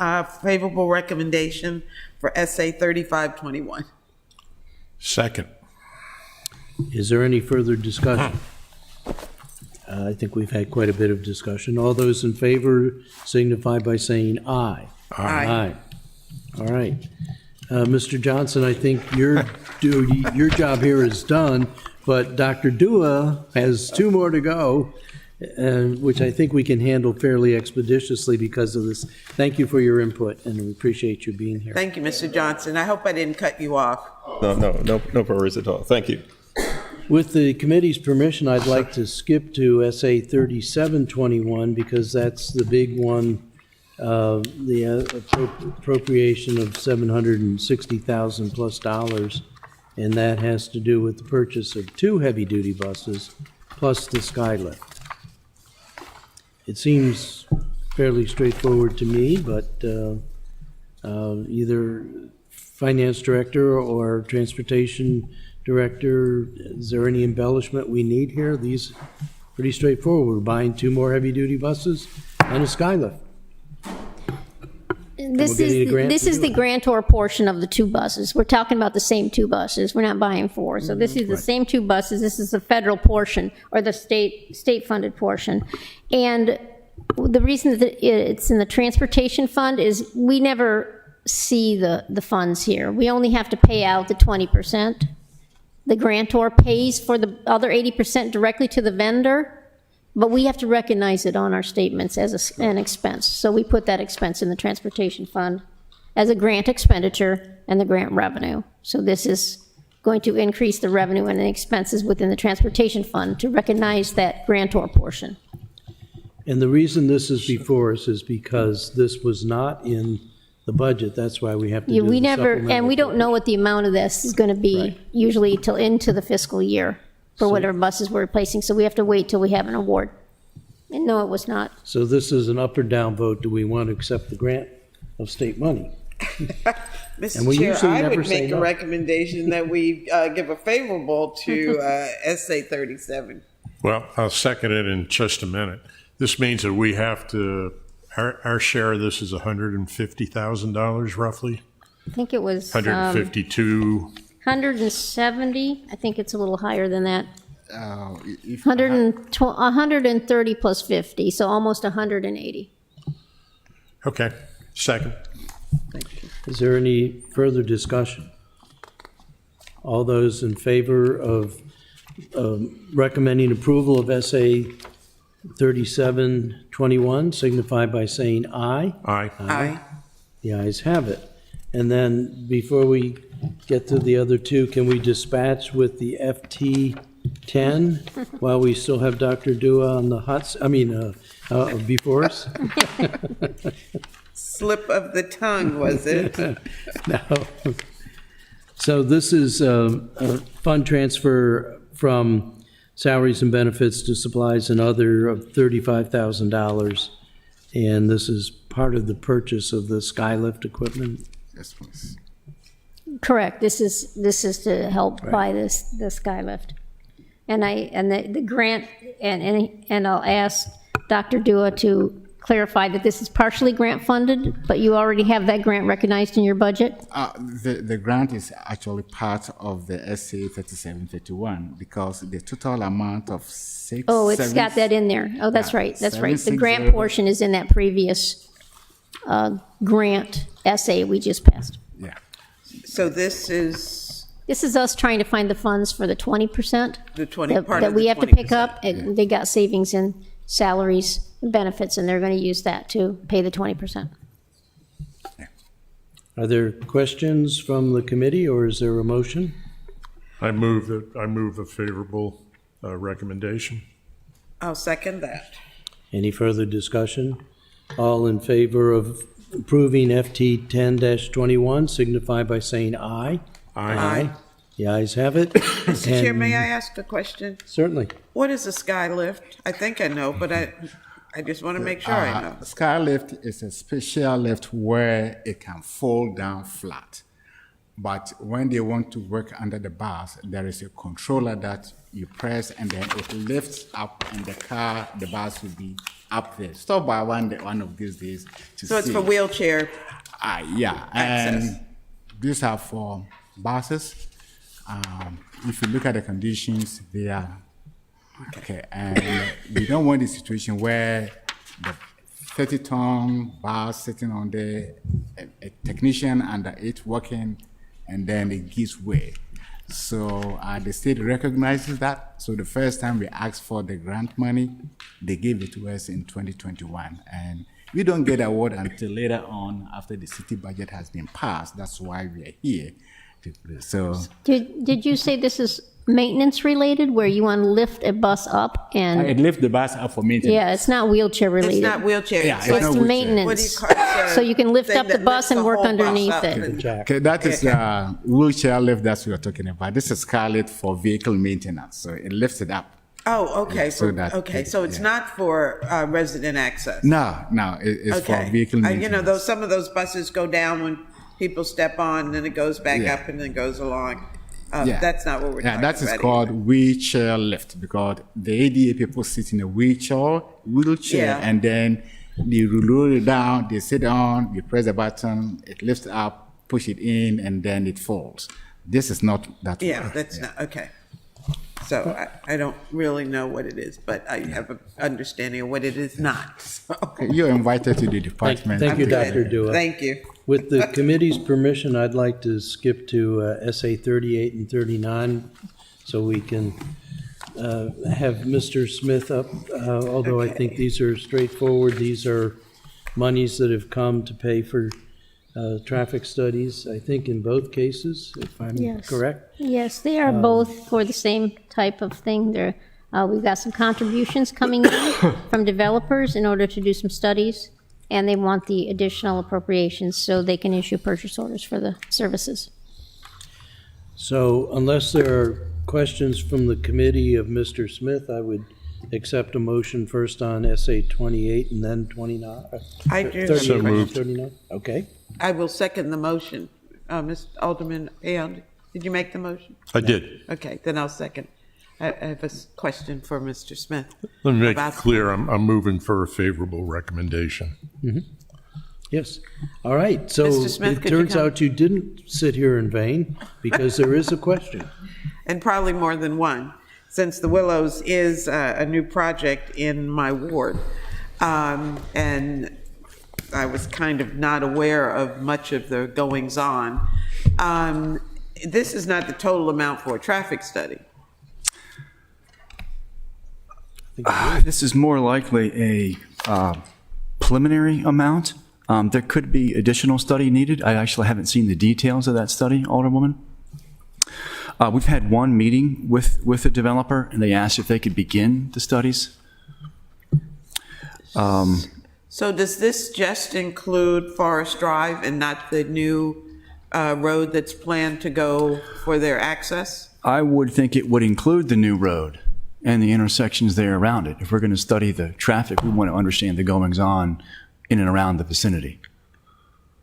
favorable recommendation for SA 3521. Second. Is there any further discussion? I think we've had quite a bit of discussion. All those in favor signify by saying aye. Aye. All right. Mr. Johnson, I think your duty, your job here is done, but Dr. Dua has two more to go, which I think we can handle fairly expeditiously because of this. Thank you for your input, and we appreciate you being here. Thank you, Mr. Johnson. I hope I didn't cut you off. No worries at all. Thank you. With the committee's permission, I'd like to skip to SA 3721 because that's the big one, the appropriation of $760,000 plus dollars, and that has to do with the purchase of two heavy-duty buses plus the Skylift. It seems fairly straightforward to me, but either finance director or transportation director, is there any embellishment we need here? These pretty straightforward. We're buying two more heavy-duty buses and a Skylift. This we're getting a is, grant this to is do the it. grantor portion of the two buses. We're talking about the same two buses. We're not buying four. So this is the same two buses. This is the federal portion or the state-funded portion. And the reason that it's in the transportation fund is we never see the funds here. We only have to pay out the 20%. The grantor pays for the other 80% directly to the vendor, but we have to recognize it on our statements as an expense. So we put that expense in the transportation fund as a grant expenditure and the grant revenue. So this is going to increase the revenue and the expenses within the transportation fund to recognize that grantor portion. And the reason this is before us is because this was not in the budget. That's why we have to do We the never, and supplemental we don't know what the amount of this is going to be, usually till into the fiscal year for whatever buses we're replacing, so we have to wait till we have an award. And no, it was not. So this is an up or down vote. Do we want to accept the grant of state money? And we Mr. Chair, usually I never would say make no. a recommendation that we give a favorable to SA 37. Well, I'll second it in just a minute. This means that we have to, our share of this is $150,000 roughly, I think it was 152. 170, I think it's a little higher than that. If 130 plus 50, so almost 180. Okay, second. Is there any further discussion? All those in favor of recommending approval of SA 3721 signify by saying aye. Aye. Aye. The ayes have it. And then before we get to the other two, can we dispatch with the FT 10 while we still have Dr. Dua on the before us? Slip of the tongue, was it? No. So this is a fund transfer from salaries and benefits to supplies and other of $35,000. And this is part of the purchase of the Skylift equipment. yes, please. Correct, this is to help buy the Skylift. And the grant, and I'll ask Dr. Dua to clarify that this is partially grant funded, but you already have that grant recognized in your budget? The grant is actually part of the SA 3731 because the total amount of six. Oh, it's got that in there. Oh, that's Yeah, right, that's right. The 760. grant portion is in that previous grant essay we just passed. Yeah. So this is This is us trying to find the funds for the 20%. the 20, that part that of the we have to pick 20%. up. And they got savings in salaries and benefits, and they're going to use that to pay the 20%. Are there questions from the committee, or is there a motion? I move a favorable recommendation. I'll second that. Any further discussion? All in favor of approving FT 10-21 signify by saying aye. Aye. The ayes have it. Mr. Chair, And- may I ask a question? Certainly. What is a Skylift? I think I know, but I just want to make sure I know. Skylift is a special lift where it can fold down flat. But when they want to work under the bus, there is a controller that you press and then it lifts up and the bus will be up there. Stop by one of these days to see. So it's for wheelchair. Yeah, access. and these are for buses. If you look at the conditions, they are okay. And we don't want a situation where the 30-ton bus sitting on there, a technician under it working, and then it gives way. So the state recognizes that. So the first time we asked for the grant money, they gave it to us in 2021. And we don't get award until later on after the city budget has been passed. That's why we are here. So Did you say this is maintenance related, where you want to lift a bus up and, it lifts the bus up for maintenance. yeah, it's not wheelchair It's related. not wheelchair. Yeah, It's not wheelchair. maintenance. What do you call it? So you can lift Thing up the that bus lifts and the work whole bus underneath up. it. Jack. Okay, that is wheelchair lift that we are talking about. This is Scarlet for vehicle maintenance, so it lifts it up. Oh, okay. so For, that- okay, so it's yeah. not for resident access. No, it's Okay. for vehicle maintenance. You know, those some of those buses go down when people step on, and then it goes back Yeah. up and then goes along. Yeah. That's not what we're talking about. that is called wheelchair lift because the ADA people sit in a wheelchair, Yeah. and then they roll it down, they sit on, you press the button, it lifts up, push it in, and then it falls. This is not that. Yeah, way. that's not okay. So I don't really know what it is, but I have an understanding of what it is not. So, Okay, you're invited to the department. Thank you, I'm good. Dr. Dua. Thank you. With the committee's permission, I'd like to skip to SA 38 and 39 so we can have Mr. Smith up, although I think Okay. these are straightforward. These are monies that have come to pay for traffic studies, I think in both cases, if I'm Yes. correct. Yes, they are both for the same type of thing. We've got some contributions coming in from developers in order to do some studies, and they want the additional appropriations so they can issue purchase orders for the services. So unless there are questions from the committee of Mr. Smith, I would accept a motion first on SA 28 and then 29. I do. 38 So and moved. 39? Okay. I will second the motion. Mr. Alderman Aon, did you make the motion? I did. Okay, then I'll second. I have a question for Mr. Smith. Let me make it About- clear, I'm moving for a favorable recommendation. Yes. All right. So Mr. Smith, it could you turns come? out you didn't sit here in vain because there is a question. And probably more than one, since the Willows is a new project in my ward. And I was kind of not aware of much of the goings-on. This is not the total amount for a traffic study. This is more likely a preliminary amount. There could be additional study needed. I actually haven't seen the details of that study, Alderwoman. We've had one meeting with the developer, and they asked if they could begin the studies. So does this just include Forest Drive and not the new road that's planned to go for their access? I would think it would include the new road and the intersections there around it. If we're going to study the traffic, we want to understand the goings-on in and around the vicinity.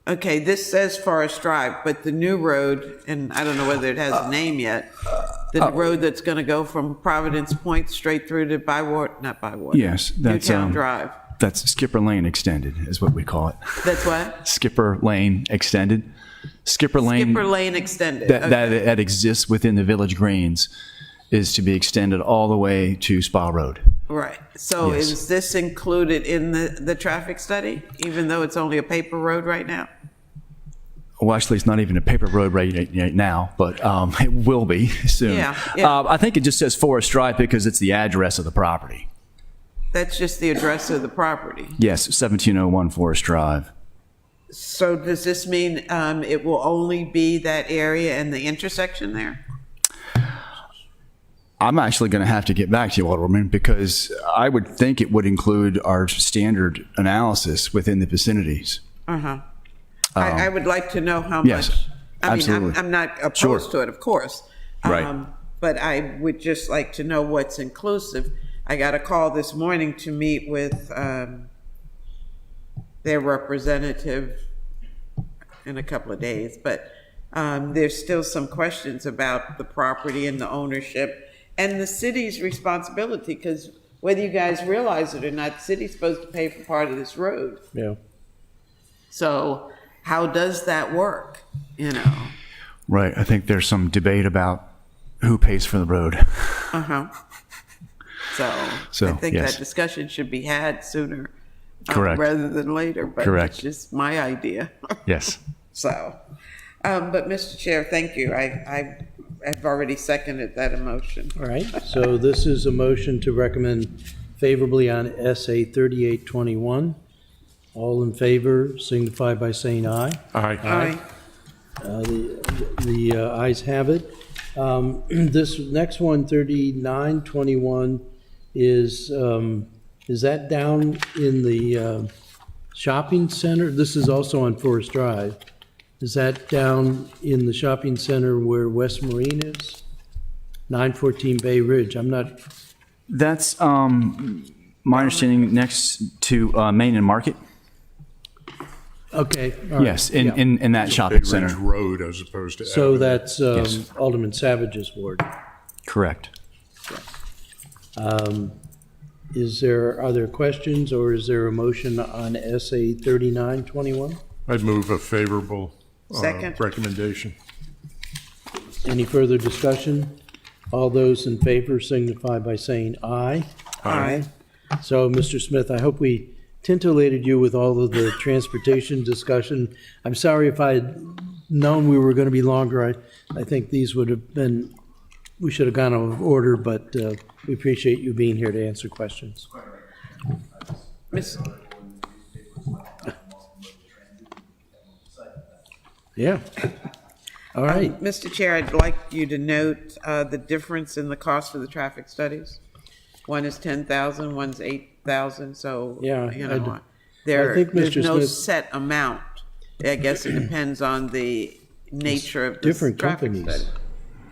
Okay, this says Forest Drive, but the new road, and I don't know whether it has a name yet, the road that's going to go from Providence Point straight through to not Bywater. Yes, that's Newtown Drive. That's Skipper Lane Extended, is what we call it. That's what? Skipper Lane Extended. Skipper Lane. Skipper Lane Extended. that, Okay. that exists within the Village Greens is to be extended all the way to Spa Road. Right. So Yes. is this included in the traffic study, even though it's only a paper road right now? Well, actually, it's not even a paper road right now, but it will be soon. Yeah. I think it just says Forest Drive because it's the address of the property. That's just the address of the property. Yes, 1701 Forest Drive. So does this mean it will only be that area and the intersection there? I'm actually going to have to get back to you, Alderman, because I would think it would include our standard analysis within the vicinities. Uh-huh. I would like to know how yes, much. I mean, absolutely. I'm not opposed Sure. to it, of course. Right. But I would just like to know what's inclusive. I got a call this morning to meet with their representative in a couple of days, but there's still some questions about the property and the ownership and the city's responsibility, because whether you guys realize it or not, the city's supposed to pay for part of this road. Yeah. So how does that work, you know? Right. I think there's some debate about who pays for the road. Uh-huh. So I think yes. that discussion should be had sooner Correct. rather than later, but Correct. it's just my idea. Yes. So, but Mr. Chair, thank you. I've already seconded that emotion. All right. So this is a motion to recommend favorably on SA 3821. All in favor signify by saying aye. Aye. The ayes have it. This next one, 3921, is that down in the shopping center? This is also on Forest Drive. Is that down in the shopping center where West Marine is? 914 Bay Ridge. I'm not, That's my understanding next to Main and Market. okay. all right, Yes, yeah. in that shopping Bay Ridge center. Road as opposed to. So Avenue. that's Yes. Alderman Savage's ward. Correct. Are there questions, or is there a motion on SA 3921? I'd move a favorable Second. recommendation. Any further discussion? All those in favor signify by saying aye. Aye. So, Mr. Smith, I hope we tintillated you with all of the transportation discussion. I'm sorry if I had known we were going to be longer. I think these would have been, we should have gone out of order, but we appreciate you being here to answer questions. Miss- Yeah. All right. Mr. Chair, I'd like you to note the difference in the cost for the traffic studies. One is 10,000, one's 8,000, so, Yeah, you I know, there's Mr. no Smith- set amount. I guess it depends on the nature of the Different traffic companies. study.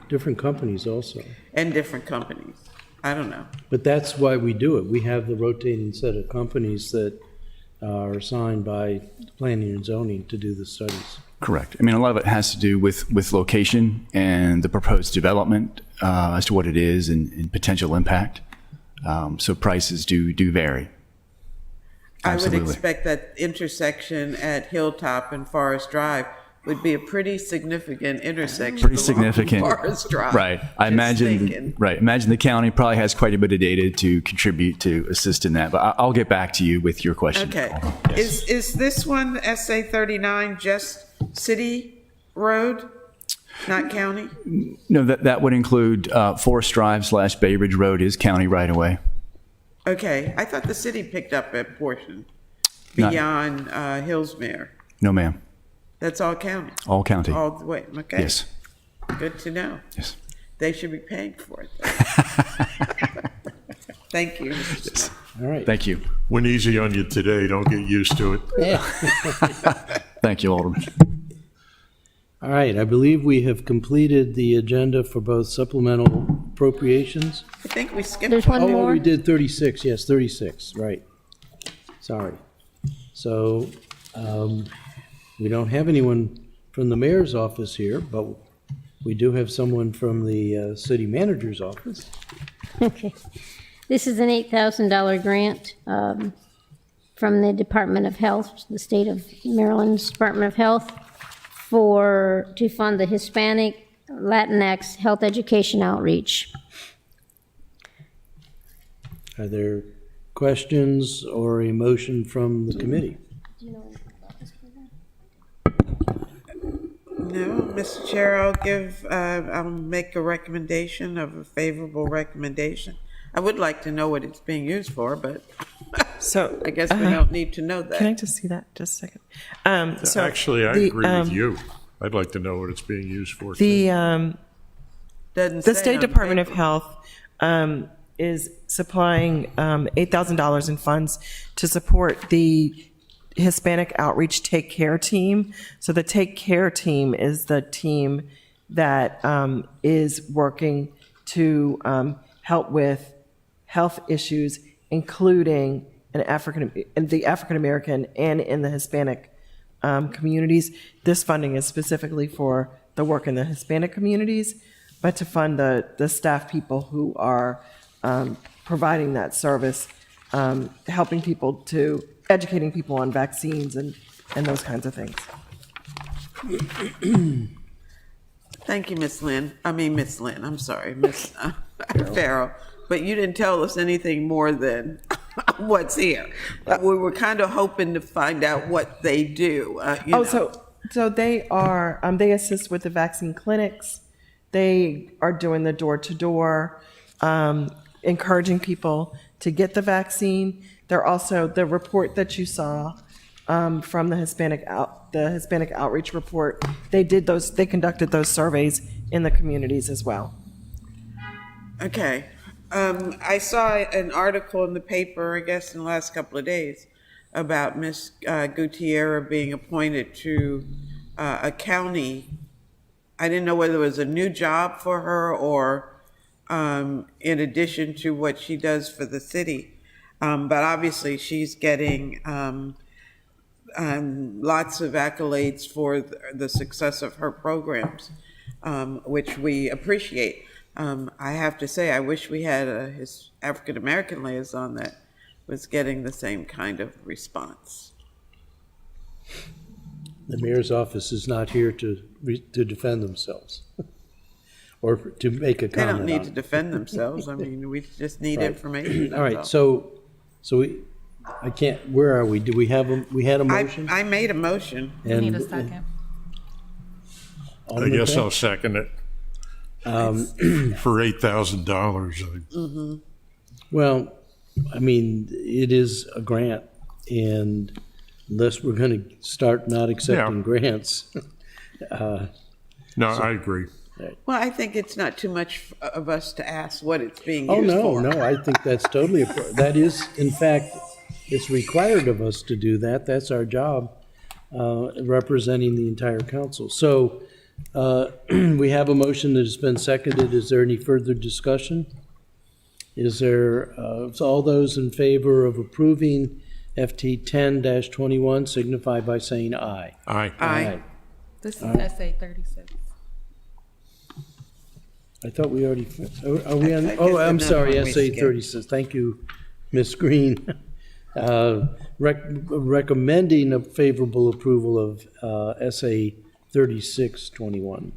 Different companies also. And different companies. I don't know. But that's why we do it. We have the rotating set of companies that are assigned by planning and zoning to do the studies. Correct. I mean, a lot of it has to do with location and the proposed development as to what it is and potential impact. So prices do vary. I would Absolutely. expect that intersection at Hilltop and Forest Drive would be a pretty significant intersection. Pretty along significant. Forest Drive. Right. I Just imagine. thinking. Right. Imagine the county probably has quite a bit of data to contribute to assist in that. But I'll get back to you with your question. Okay. Yes. Is this one, SA 39, just city road, not county? No, that would include Forest Drive / Bay Ridge Road is county right away. Okay, I thought the city picked up a portion Not- beyond Hillsmere. No, ma'am. That's all county, All county. all the way, okay? Yes. Good to know. Yes. They should be paying for it. Thank you. Mr. Smith. All right. Thank you. Went easy on you today. Don't get used to it. Thank you, Alderman. All right. I believe we have completed the agenda for both supplemental appropriations. I think we skipped There's one Oh, more. we did 36. Yes, 36. Right. Sorry. So we don't have anyone from the mayor's office here, but we do have someone from the city manager's office. Okay. This is an $8,000 grant from the Department of Health, the state of Maryland's Department of Health, to fund the Hispanic Latinx health education outreach. Are there questions or a motion from the committee? No, Mr. Chair, I'll make a recommendation of a favorable recommendation. I would like to know what it's being used for, but So I guess we don't need to know Can I that. just see that just a second? So Actually, I the, agree with you. I'd like to know what it's being used for. The Doesn't the say State on Department of paper. Health is supplying $8,000 in funds to support the Hispanic Outreach Take Care Team. So the Take Care Team is the team that is working to help with health issues, including the African American and in the Hispanic communities. This funding is specifically for the work in the Hispanic communities, but to fund the staff people who are providing that service, helping people educating people on vaccines and those kinds of things. Thank you, Miss Lynn. I'm sorry, Miss Farrell. But you didn't tell us anything more than what's here. We were kind of hoping to find out what they do. So they are, they assist with the vaccine clinics. They are doing the door-to-door, encouraging people to get the vaccine. They're also, the report that you saw from the Hispanic Outreach Report, they conducted those surveys in the communities as well. Okay. I saw an article in the paper, I guess, in the last couple of days about Miss Gutierrez being appointed to a county. I didn't know whether it was a new job for her or in addition to what she does for the city. But obviously she's getting lots of accolades for the success of her programs, which we appreciate. I have to say, I wish we had his African-American liaison that was getting the same kind of response. The mayor's office is not here to defend themselves or to make a They comment don't need on to it. defend themselves. I mean, we just need Right. information. All right, that's all. so I can't, where are we? Do we have, we had a motion? I made a motion. We need a And- second. I Alderman guess Beck? I'll second it. For $8,000. Well, I mean, it is a grant, and unless we're going to start not accepting Yeah. grants, No, I agree. Well, I think it's not too much of us to ask what it's being Oh, used no, for. no, I think that's totally, that is, in fact, it's required of us to do that. That's our job, representing the entire council. So we have a motion that has been seconded. Is there any further discussion? Is there, so all those in favor of approving FT 10-21 signify by saying aye. Aye. Aye. This is SA 36. I thought we already, are we on, I guess oh, I'm another sorry, one we SA skipped. 36. Thank you, Ms. Green. Recommending a favorable approval of SA 3621.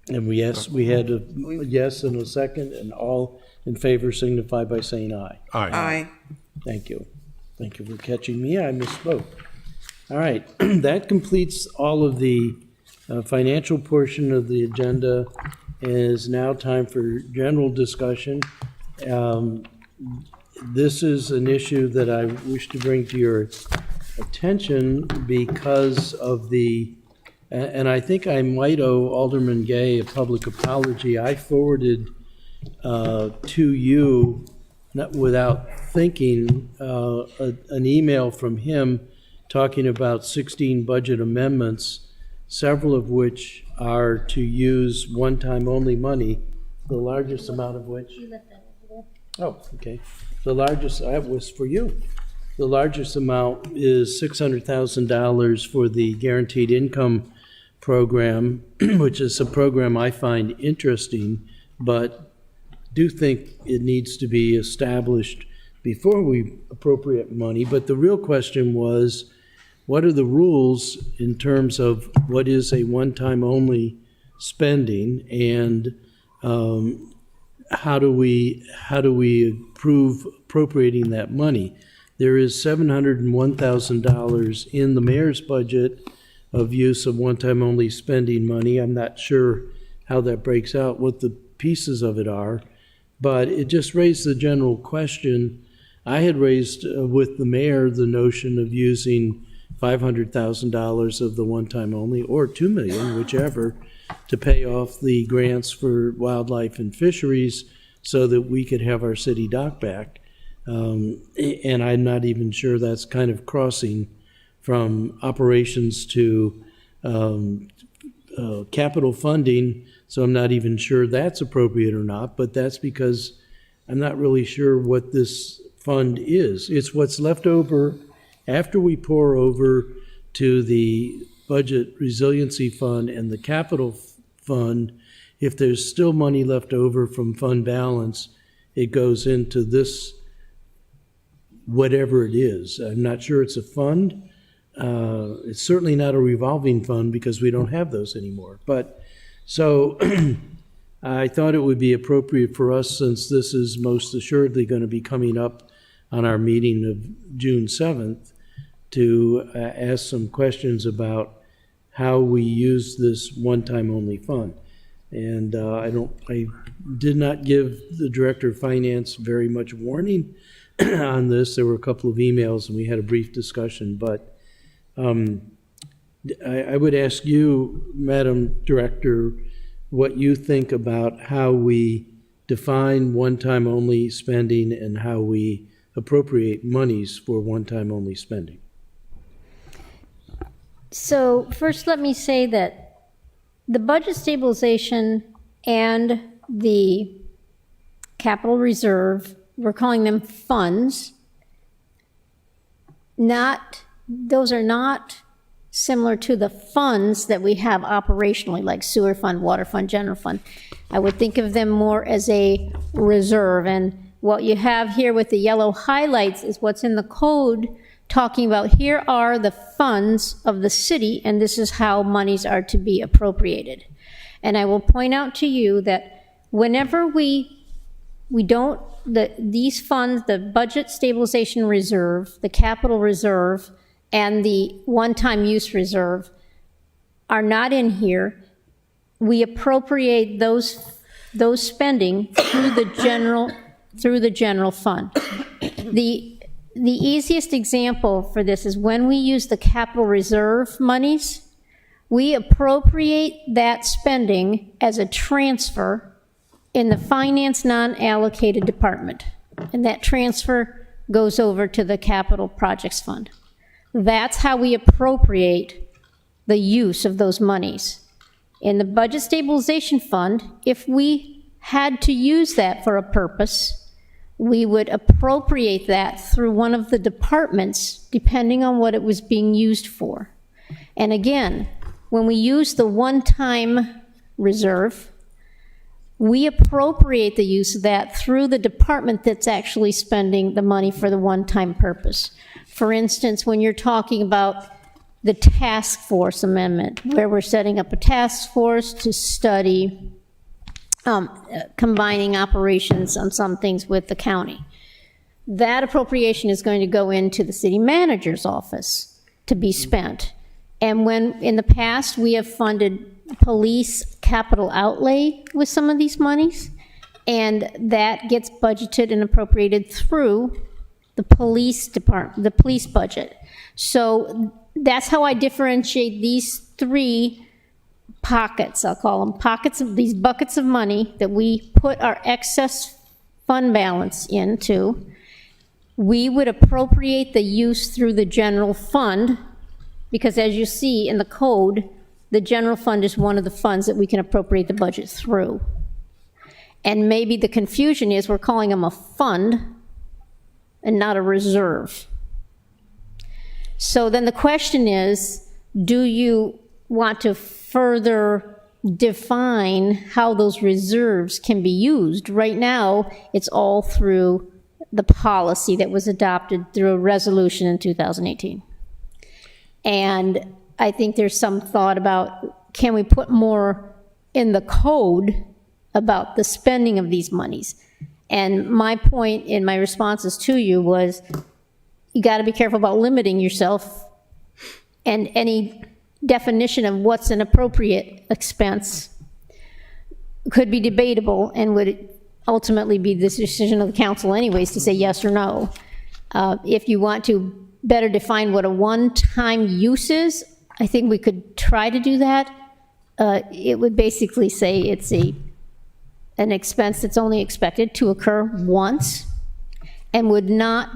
And we had a yes and a second, and all in favor signify by saying aye. Aye. Aye. Thank you. Thank you for catching me. I misspoke. All right, that completes all of the financial portion of the agenda. It is now time for general discussion. This is an issue that I wish to bring to your attention because of the, and I think I might owe Alderman Gay a public apology. I forwarded to you, not without thinking, an email from him talking about 16 budget amendments, several of which are to use one-time only money, the largest amount of which. Oh, okay. The largest, that was for you. The largest amount is $600,000 for the Guaranteed Income Program, which is a program I find interesting, but do think it needs to be established before we appropriate money. But the real question was, what are the rules in terms of what is a one-time only spending, and how do we approve appropriating that money? There is $701,000 in the mayor's budget of use of one-time only spending money. I'm not sure how that breaks out, what the pieces of it are, but it just raised the general question. I had raised with the mayor the notion of using $500,000 of the one-time only, or $2 million, whichever, to pay off the grants for wildlife and fisheries so that we could have our city dock back. And I'm not even sure that's kind of crossing from operations to capital funding, so I'm not even sure that's appropriate or not, but that's because I'm not really sure what this fund is. It's what's left over after we pour over to the Budget Resiliency Fund and the Capital Fund. If there's still money left over from fund balance, it goes into this, whatever it is. I'm not sure it's a fund. It's certainly not a revolving fund because we don't have those anymore. But so I thought it would be appropriate for us, since this is most assuredly going to be coming up on our meeting of June 7th, to ask some questions about how we use this one-time only fund. And I did not give the Director of Finance very much warning on this. There were a couple of emails and we had a brief discussion, but I would ask you, Madam Director, what you think about how we define one-time only spending and how we appropriate monies for one-time only spending. So first, let me say that the budget stabilization and the capital reserve, we're calling them funds, those are not similar to the funds that we have operationally, like sewer fund, water fund, general fund. I would think of them more as a reserve. And what you have here with the yellow highlights is what's in the code, talking about here are the funds of the city, and this is how monies are to be appropriated. And I will point out to you that whenever these funds, the budget stabilization reserve, the capital reserve, and the one-time use reserve are not in here, we appropriate those those spending through the general fund. the easiest example for this is when we use the capital reserve monies, we appropriate that spending as a transfer in the finance non-allocated department. And that transfer goes over to the capital projects fund. That's how we appropriate the use of those monies. In the budget stabilization fund, if we had to use that for a purpose, we would appropriate that through one of the departments, depending on what it was being used for. And again, when we use the one-time reserve, we appropriate the use of that through the department that's actually spending the money for the one-time purpose. For instance, when you're talking about the task force amendment, where we're setting up a task force to study combining operations on some things with the county. That appropriation is going to go into the city manager's office to be spent. And when, in the past, we have funded police capital outlay with some of these monies, and that gets budgeted and appropriated through the police department, the police budget. So that's how I differentiate these three pockets, I'll call them, pockets of these buckets of money that we put our excess fund balance into. We would appropriate the use through the general fund, because as you see in the code, the general fund is one of the funds that we can appropriate the budget through. And maybe the confusion is we're calling them a fund and not a reserve. So then the question is, do you want to further define how those reserves can be used? Right now, it's all through the policy that was adopted through a resolution in 2018. And I think there's some thought about, can we put more in the code about the spending of these monies? And my point in my responses to you was, you got to be careful about limiting yourself, and any definition of what's an appropriate expense could be debatable and would ultimately be the decision of the council anyways to say yes or no. If you want to better define what a one-time use is, I think we could try to do that. It would basically say it's an expense that's only expected to occur once and would not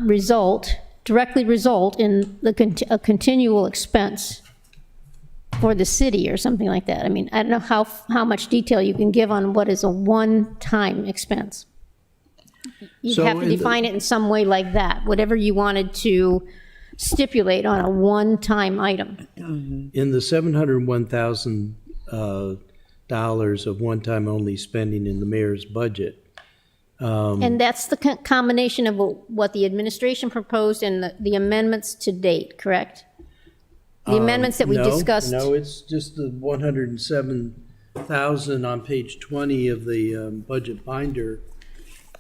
directly result in a continual expense for the city or something like that. I mean, I don't know how much detail you can give on what is a one-time expense. You'd So have to in the- define it in some way like that, whatever you wanted to stipulate on a one-time item. In the $701,000 of one-time only spending in the mayor's budget, And that's the combination of what the administration proposed and the amendments to date, correct? The amendments that we discussed. No, it's just the 107,000 on page 20 of the budget binder.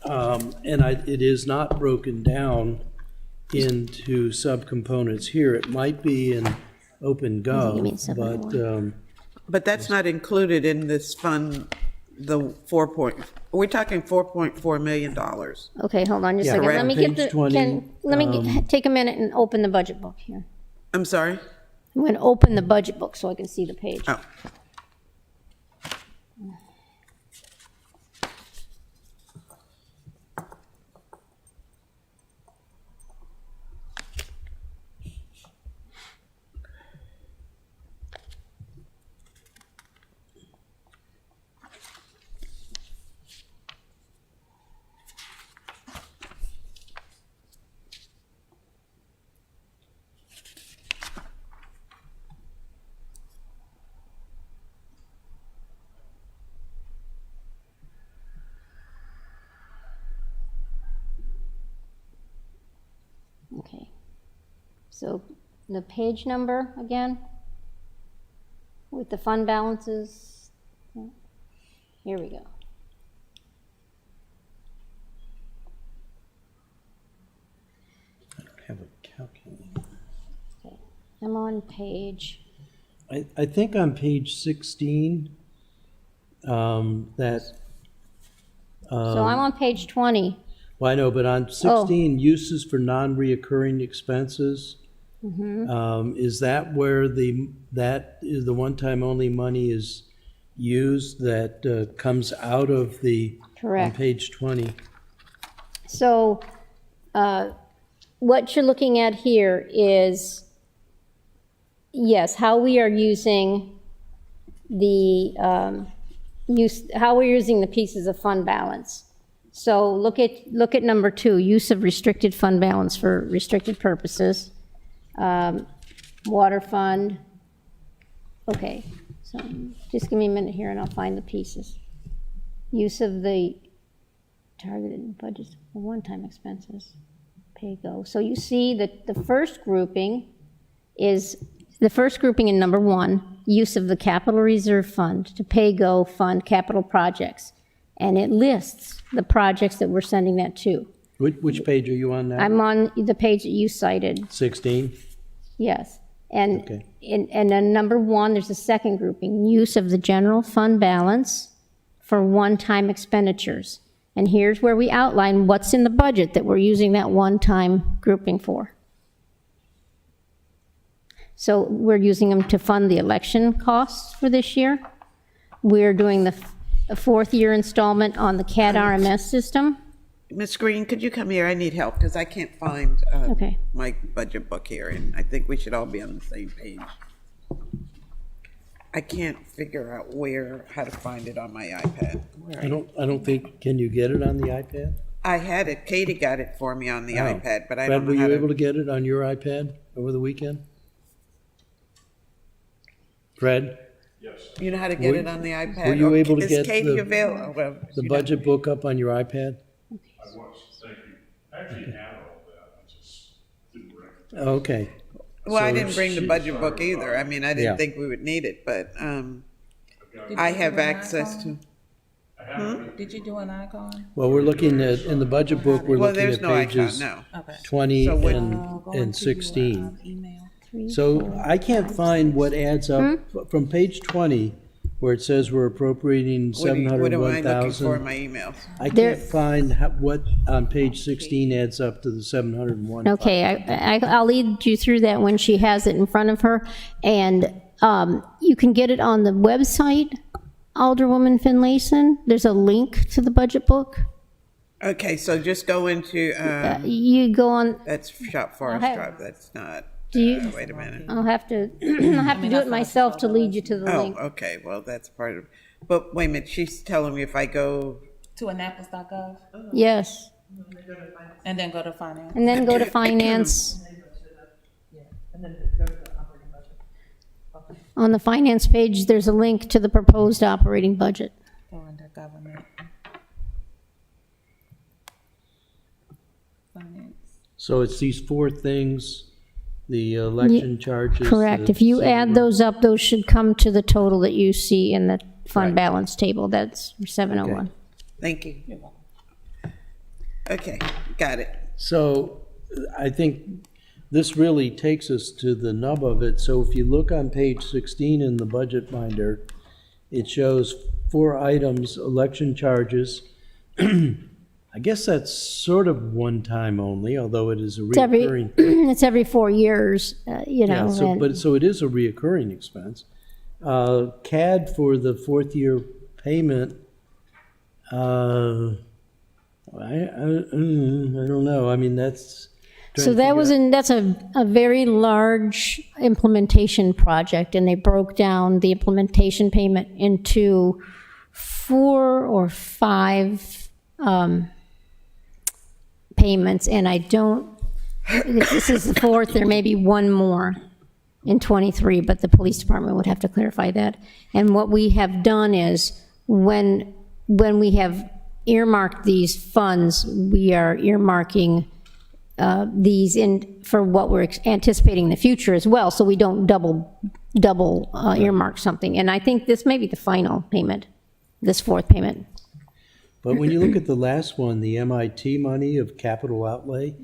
It is not broken down into subcomponents here. It might be in Open You mean Gov, But that's not included in this fund, we're talking $4.4 million. Okay, hold on just a Yeah, second. Let me get page 20, let me take a minute and open the budget book here. I'm sorry? I'm going to open the budget book so I can see the page. Oh. Okay. So the page number again with the fund balances. Here we go. I don't have a calculator. Okay. I'm on page. I think on page 16, So I'm on page 20. Well, I know, but on 16, uses for non-reoccurring expenses, is that where that is the one-time only money is used that comes out of the, on Correct. page 20? So what you're looking at here is, yes, how we are using the how we're using the pieces of fund balance. So look at number 2, use of restricted fund balance for restricted purposes. Water fund. Okay, so just give me a minute here and I'll find the pieces. Use of the targeted budgets for one-time expenses. Pay-go. So you see that the first grouping in number 1, use of the capital reserve fund to pay-go fund capital projects. And it lists the projects that we're sending that to. Which page are you on now? I'm on the page that you cited, 16? yes. And, Okay. and then number 1, there's a second grouping, use of the general fund balance for one-time expenditures. And here's where we outline what's in the budget that we're using that one-time grouping for. So we're using them to fund the election costs for this year. We're doing the 4th year installment on the CAD RMS system. Ms. Green, could you come here? I need help because I can't find Okay. my budget book here, and I think we should all be on the same page. I can't figure out how to find it on my iPad. I don't think, can you get it on the iPad? I had it. Katie got it for me on the Oh. iPad, but I Fred, don't were know how you able to. to get it on your iPad over the weekend? Fred, You know how to get Were- it on the iPad? were you Or able to is get Katie the- available? Well, the she budget book up on your iPad? I was, thank you. I actually had all that, I just didn't recognize. Okay. doesn't- Well, I So didn't bring the she- budget book either. I mean, I Yeah. didn't think we would need it, but I have access to. Did you do an icon? Well, we're looking at, in the budget book, we're Well, looking there's at no icon, pages no. Okay. 20 So what- and 16. Email. So I can't find what adds up, from page 20, where it says we're appropriating What am I looking for in 701,000. my emails? I There- can't find what on page 16 adds up to the 701. Okay, I'll lead you through that when she has it in front of her. And you can get it on the website, Alderwoman Finlayson. There's a link to the budget book. Okay, so just go into, You go on, that's Shop Forest Okay. Drive, that's not, do you, wait a minute. I'll have to, I'll have to do it myself to lead you to the Oh, link. okay, well, that's part of, but wait a minute, she's telling me if I go, To Annapolis.gov Yes, and then go to finance. and then go to finance. On the finance page, there's a link to the proposed operating budget. Go under government. Finance. So it's these 4 things, the election charges. Correct. the If you add silver- those up, those should come to the total that you see in the fund Right. balance table. That's 701. thank you. Okay, got it. So I think this really takes us to the nub of it. So if you look on page 16 in the budget binder, it shows 4 items, election charges. I guess that's sort of one time only, although it is a It's every, reoccurring. it's every 4 years, you Yeah, know. so, and- but, so it is a reoccurring expense. CAD for the 4th year payment, I don't know. I mean, that's. trying So to that figure was out- that's a very large implementation project, and they broke down the implementation payment into 4 or 5 payments, and I don't, this is the 4th, there may be one more in 23, but the police department would have to clarify that. And what we have done is, when we have earmarked these funds, we are earmarking these in for what we're anticipating in the future as well, so we don't double earmark something. And I think this may be the final payment, this 4th payment. But when you look at the last one, the MIT money of capital outlay,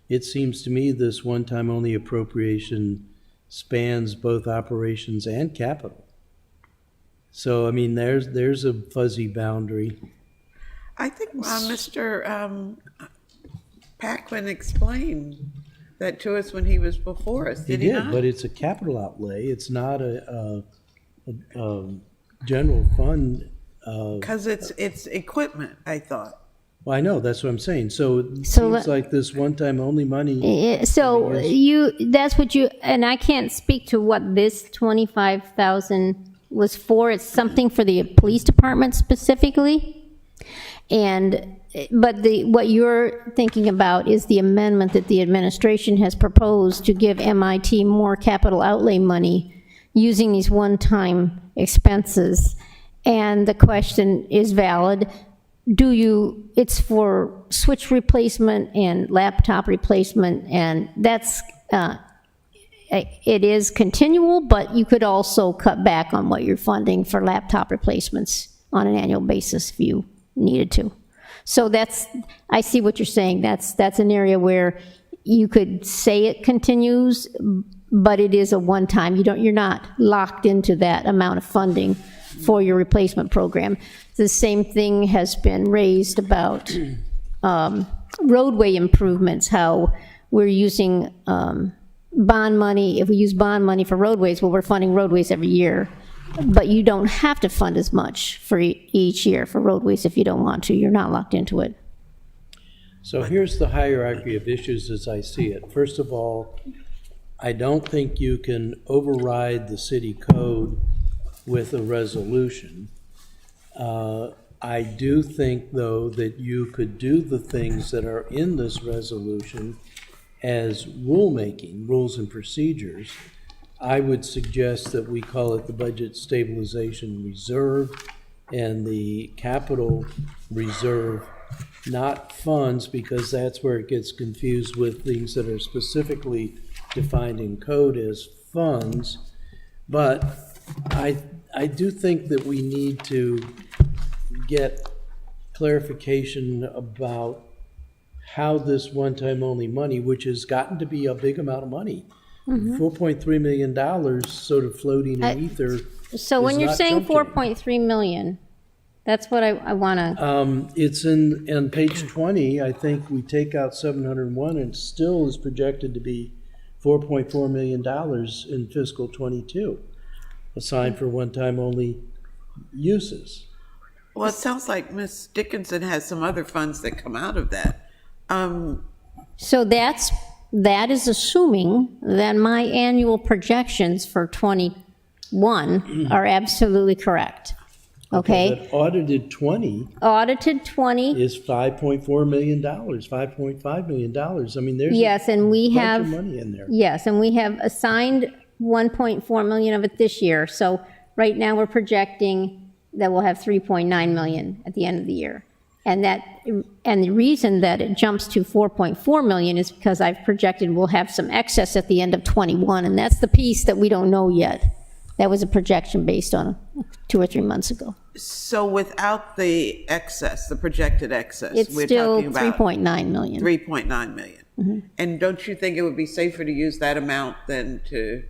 it seems to me this one-time only appropriation spans both operations and capital. So, I mean, there's a fuzzy boundary. I think Mr. Paquin explained that to us when he was before us, He did he did, not? but it's a capital outlay. It's not a general fund. Because it's equipment, I thought. Well, I know, that's what I'm saying. So it So seems let- like this one-time only money. So that's what you, and I can't speak to what this 25,000 was for. It's something for the police department specifically. But what you're thinking about is the amendment that the administration has proposed to give MIT more capital outlay money using these one-time expenses. And the question is valid. It's for switch replacement and laptop replacement, and that's, it is continual, but you could also cut back on what you're funding for laptop replacements on an annual basis if you needed to. So I see what you're saying. That's an area where you could say it continues, but it is a one-time. You're not locked into that amount of funding for your replacement program. The same thing has been raised about roadway improvements, how we're using bond money. If we use bond money for roadways, well, we're funding roadways every year. But you don't have to fund as much for each year for roadways if you don't want to. You're not locked into it. So here's the hierarchy of issues as I see it. First of all, I don't think you can override the city code with a resolution. I do think, though, that you could do the things that are in this resolution as rulemaking, rules and procedures. I would suggest that we call it the Budget Stabilization Reserve and the Capital Reserve, not funds, because that's where it gets confused with things that are specifically defined in code as funds. But I do think that we need to get clarification about how this one-time only money, which has gotten to be a big amount of money, $4.3 million sort of floating in ether. So when is you're not saying chump change. 4.3 million, that's what I want to, It's on page 20, I think we take out 701 and it still is projected to be $4.4 million in fiscal '22, assigned for one-time only uses. Well, it sounds like Ms. Dickinson has some other funds that come out of that. so that is assuming that my annual projections for 21 are absolutely correct. Okay? But audited 20 Audited 20, is $5.4 million, $5.5 million. I mean, there's yes, and we a bunch have. of money in there. Yes, and we have assigned 1.4 million of it this year. So right now, we're projecting that we'll have 3.9 million at the end of the year. And the reason that it jumps to 4.4 million is because I've projected we'll have some excess at the end of 21, and that's the piece that we don't know yet. That was a projection based on 2 or 3 months ago. So without the excess, the projected excess, It's we're still talking about 3.9 million. 3.9 million. And don't you think it would be safer to use that amount than to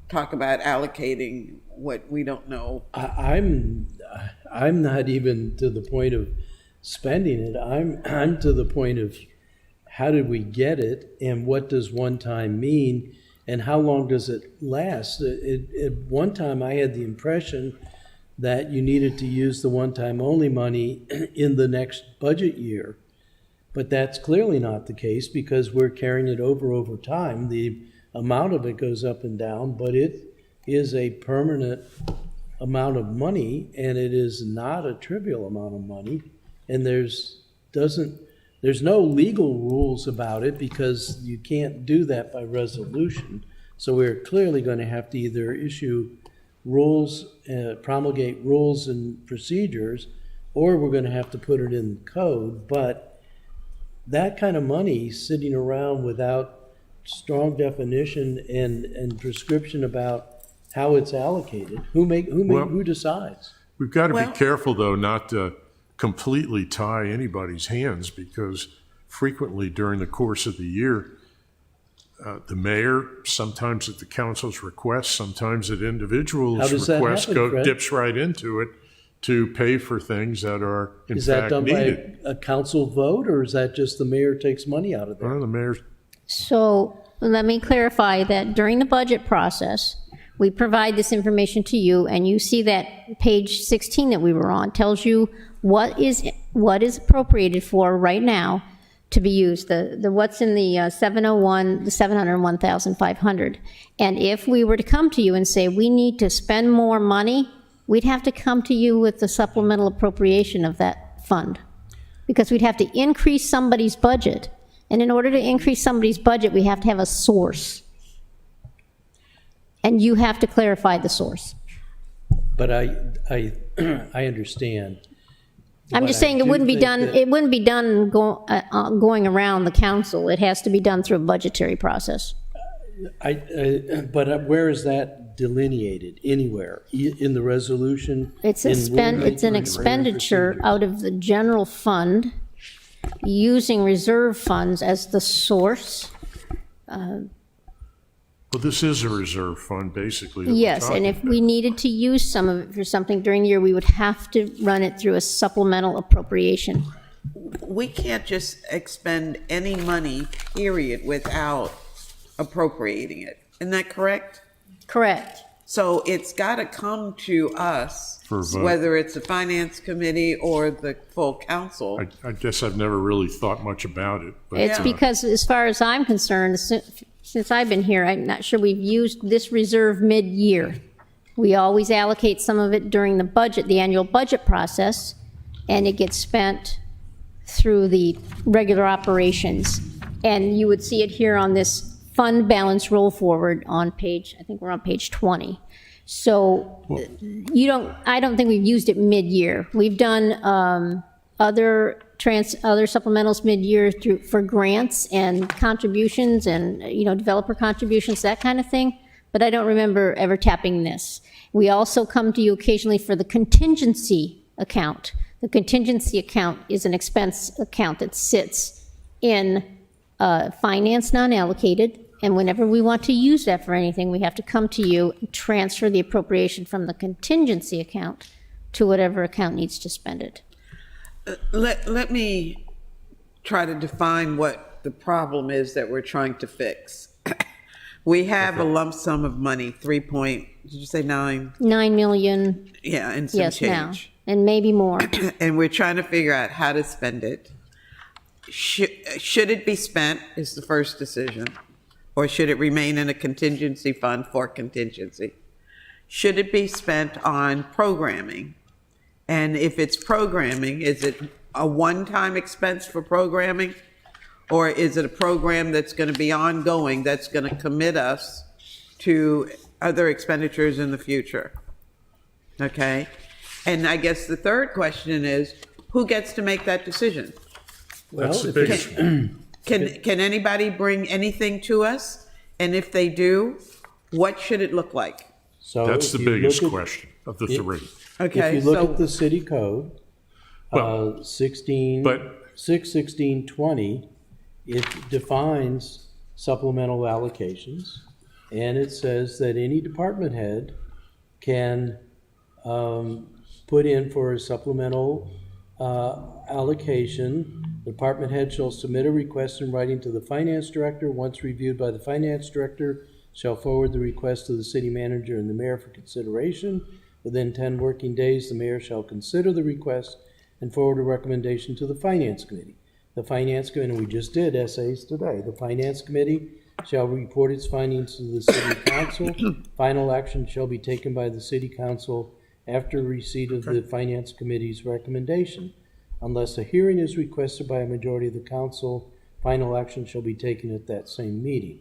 talk about allocating what we don't know? I'm not even to the point of spending it. I'm to the point of how did we get it and what does one time mean and how long does it last? At one time, I had the impression that you needed to use the one-time only money in the next budget year. But that's clearly not the case because we're carrying it over time. The amount of it goes up and down, but it is a permanent amount of money, and it is not a trivial amount of money. And there's no legal rules about it because you can't do that by resolution. So we're clearly going to have to either issue rules, promulgate rules and procedures, or we're going to have to put it in code. But that kind of money sitting around without strong definition and prescription about how it's allocated, who decides? We've got to Well- be careful, though, not to completely tie anybody's hands because frequently during the course of the year, the mayor, sometimes at the council's request, sometimes at individuals' How does that request, happen, Fred? dips right into it to pay for things that are in Is that fact done needed. by a council vote, or is that just the mayor takes money out of there? One of the mayor's, So let me clarify that during the budget process, we provide this information to you, and you see that page 16 that we were on tells you what is appropriated for right now to be used, the what's in the 701, the 701,500. And if we were to come to you and say, we need to spend more money, we'd have to come to you with the supplemental appropriation of that fund, because we'd have to increase somebody's budget. And in order to increase somebody's budget, we have to have a source. And you have to clarify the source. But I understand. I'm But just I saying it do wouldn't be think done, that- it wouldn't be done going around the council. It has to be done through a budgetary process. But where is that delineated? Anywhere? In the resolution? It's In it's an rulemaking? expenditure out of the general fund, using reserve funds as the source. well, this is a reserve fund, basically. that we're Yes, and talking if about. we needed to use some of it for something during the year, we would have to run it through a supplemental appropriation. We can't just expend any money, period, without appropriating it. Isn't that correct? Correct. So it's got to come to us, For a vote. whether it's the finance committee or the full council. I guess I've never really thought much about it. But, It's because, as far as I'm concerned, since I've been here, I'm not sure we've used this reserve mid-year. We always allocate some of it during the annual budget process, and it gets spent through the regular operations. And you would see it here on this fund balance roll forward on page, I think we're on page 20. So I don't think we've used it mid-year. We've done other supplementals mid-year for grants and contributions and, developer contributions, that kind of thing. But I don't remember ever tapping this. We also come to you occasionally for the contingency account. The contingency account is an expense account that sits in finance non-allocated, and whenever we want to use that for anything, we have to come to you and transfer the appropriation from the contingency account to whatever account needs to spend it. Let me try to define what the problem is that we're trying to fix. We have a lump sum of money, did you say 9? 9 million, Yeah, and some yes, now, change. and maybe more. And we're trying to figure out how to spend it. Should it be spent is the first decision, or should it remain in a contingency fund for contingency? Should it be spent on programming? And if it's programming, is it a one-time expense for programming? Or is it a program that's going to be ongoing, that's going to commit us to other expenditures in the future? Okay? And I guess the third question is, who gets to make that decision? That's the if biggest Can anybody bring anything to us? And if they do, what should it look like? So That's if the you biggest look at- question of the three. Okay, If you look so at the city code, Well, 61620, it defines supplemental allocations, and it says that any department head can put in for a supplemental allocation. The department head shall submit a request in writing to the finance director. Once reviewed by the finance director, shall forward the request to the city manager and the mayor for consideration. Within 10 working days, the mayor shall consider the request and forward a recommendation to the finance committee. The finance committee, and we just did essays today, the finance committee shall report its findings to the city council. Final action shall be taken by the city council after receipt of the finance committee's recommendation. Unless a hearing is requested by a majority of the council, final action shall be taken at that same meeting.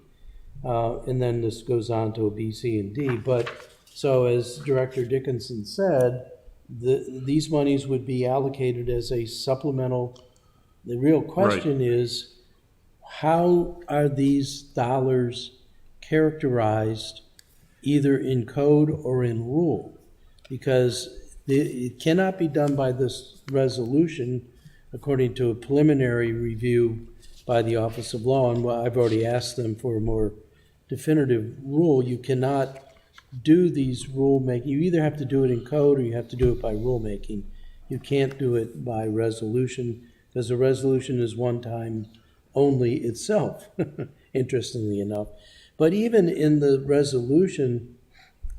And then this goes on to a B, C, and D. But so as Director Dickinson said, these monies would be allocated as a supplemental. The real question is, how are these dollars characterized either in code or in rule? Because it cannot be done by this resolution according to a preliminary review by the Office of Law. And I've already asked them for a more definitive rule. You cannot do these rulemaking, you either have to do it in code or you have to do it by rulemaking. You can't do it by resolution, because a resolution is one time only itself, interestingly enough. But even in the resolution,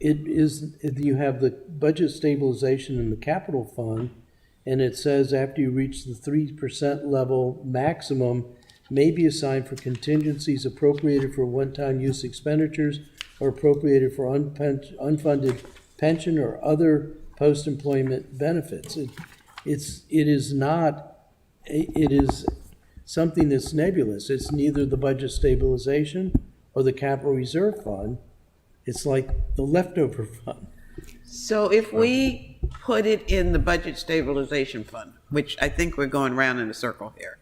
you have the budget stabilization in the capital fund, and it says after you reach the 3% level maximum, may be assigned for contingencies appropriated for one-time use expenditures or appropriated for unfunded pension or other post-employment benefits. It is something that's nebulous. It's neither the budget stabilization or the capital reserve fund. It's like the leftover fund. So if we put it in the budget stabilization fund, which I think we're going round in a circle here,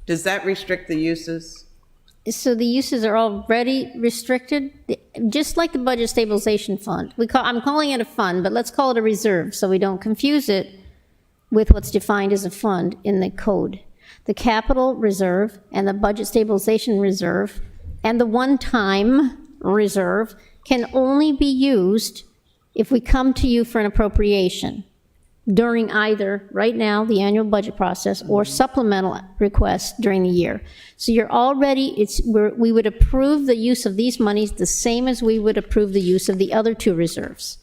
does that restrict the uses? So the uses are already restricted, just like the budget stabilization fund. I'm calling it a fund, but let's call it a reserve so we don't confuse it with what's defined as a fund in the code. The capital reserve and the budget stabilization reserve and the one-time reserve can only be used if we come to you for an appropriation during either, right now, the annual budget process, or supplemental requests during the year. So you're already, we would approve the use of these monies the same as we would approve the use of the other two reserves.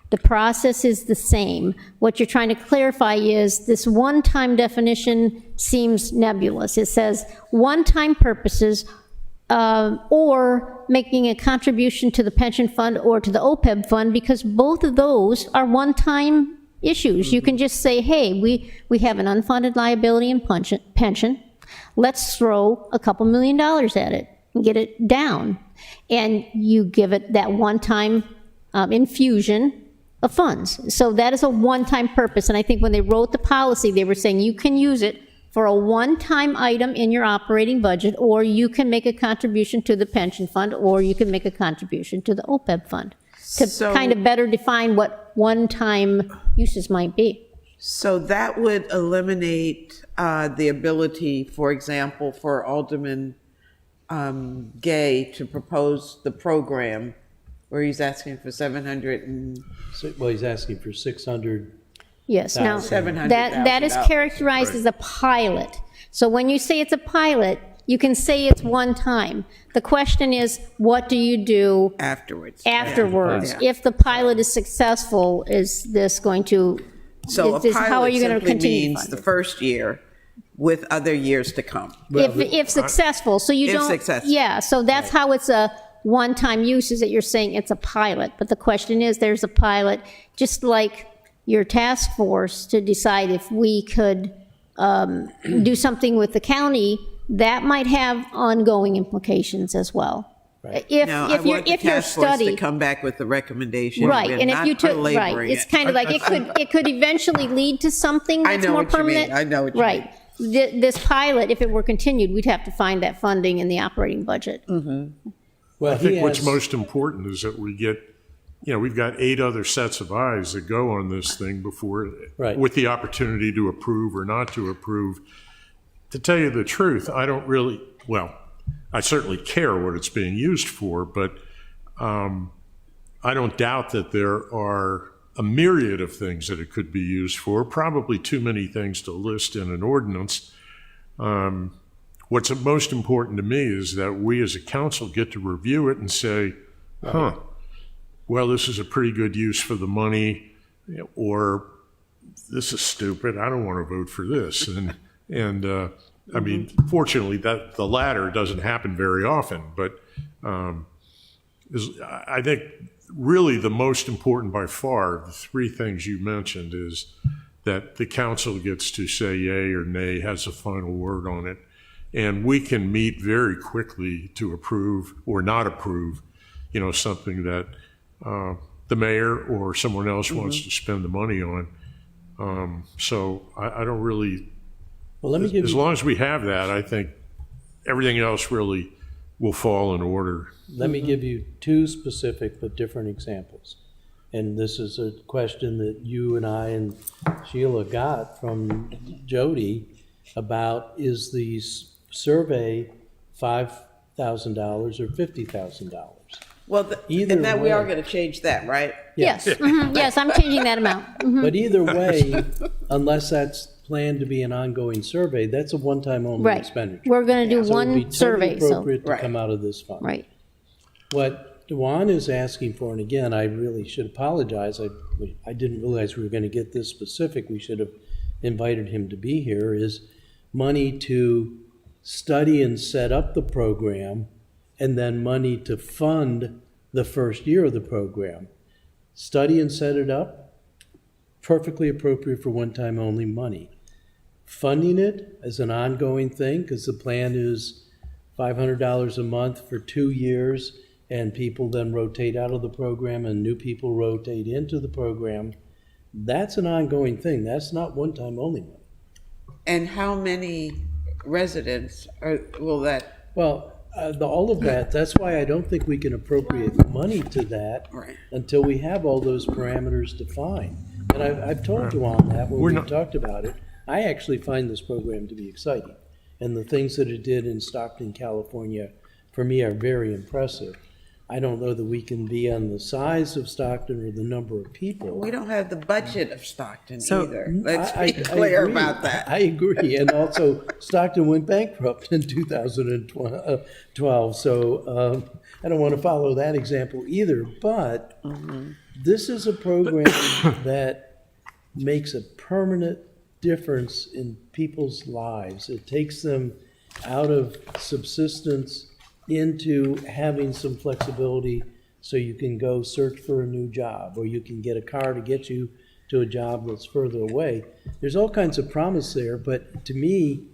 The process is the same. What you're trying to clarify is this one-time definition seems nebulous. It says one-time purposes or making a contribution to the pension fund or to the OPEB fund, because both of those are one-time issues. You can just say, hey, we have an unfunded liability in pension. Let's throw a couple $1 million at it and get it down. And you give it that one-time infusion of funds. So that is a one-time purpose. And I think when they wrote the policy, they were saying you can use it for a one-time item in your operating budget, or you can make a contribution to the pension fund, or you can make a contribution to the OPEB fund, to kind of better define what one-time uses might be. So that would eliminate the ability, for example, for Alderman Gay to propose the program where he's asking for 700 and... Well, he's asking for 600. Yes, now, $700,000. that is characterized as a pilot. So when you say it's a pilot, you can say it's one time. The question is, what do you do afterwards? Afterwards. Yeah. If the pilot is successful, is this going to... So how are you going to simply continue means the first year with other years to come. If successful, so you don't... successful. Yeah, so that's how it's a one-time use, is that you're saying it's a pilot. But the question is, there's a pilot, just like your task force to decide if we could do something with the county, that might have ongoing implications as well. Right. I want the task force to come back with the recommendation. Right, We're and if not you took, belaboring right, it's it. kind of like it could eventually lead to something I that's know more what you mean. permanent. I know what you right. This pilot, if it were continued, we'd have to find that funding in the operating budget. Mm-hmm. Well, I think what's most important is that we get, we've got 8 other sets of eyes that go on this thing before, with the opportunity to approve or not to approve. To tell you the truth, I don't really, I certainly care what it's being used for, but I don't doubt that there are a myriad of things that it could be used for, probably too many things to list in an ordinance. What's most important to me is that we as a council get to review it and say, well, this is a pretty good use for the money, or this is stupid, I don't want to vote for this. And I mean, fortunately, that the latter doesn't happen very often, but I think really the most important by far, the 3 things you mentioned, is that the council gets to say yay or nay, has a final word on it, and we can meet very quickly to approve or not approve, something that the mayor or someone else wants to spend the money on. So I don't really... Well, let me give as long as we have that, I think everything else really will fall in order. Let me give you 2 specific but different examples. And this is a question that you and I and Sheila got from Jody about, is the survey $5,000 or $50,000? Well, Either and that we are way. going to change that, right? Yes, yes, I'm changing that amount. But either way, unless that's planned to be an ongoing survey, that's a one-time only Right. expenditure. We're going to do So it'd be one survey, totally so, appropriate to Right. come out of this fund. right. What Dewan is asking for, and again, I really should apologize, I didn't realize we were going to get this specific, we should have invited him to be here, is money to study and set up the program, and then money to fund the first year of the program. Study and set it up, perfectly appropriate for one-time only money. Funding it as an ongoing thing, because the plan is $500 a month for 2 years, and people then rotate out of the program and new people rotate into the program. That's an ongoing thing. That's not one-time only money. And how many residents will that? Well, all of that, that's why I don't think we can appropriate money to that Right. until we have all those parameters defined. And I've told Dewan that when we talked about it. I actually find this program to be exciting. And the things that it did in Stockton, California, for me are very impressive. I don't know that we can be on the size of Stockton or the number of people. We don't have the budget of Stockton So- either. Let's I be clear agree. about that. I agree, and also Stockton went bankrupt in 2012, so I don't want to follow that example either, but this is a program that makes a permanent difference in people's lives. It takes them out of subsistence into having some flexibility so you can go search for a new job, or you can get a car to get you to a job that's further away. There's all kinds of promise there, but to me,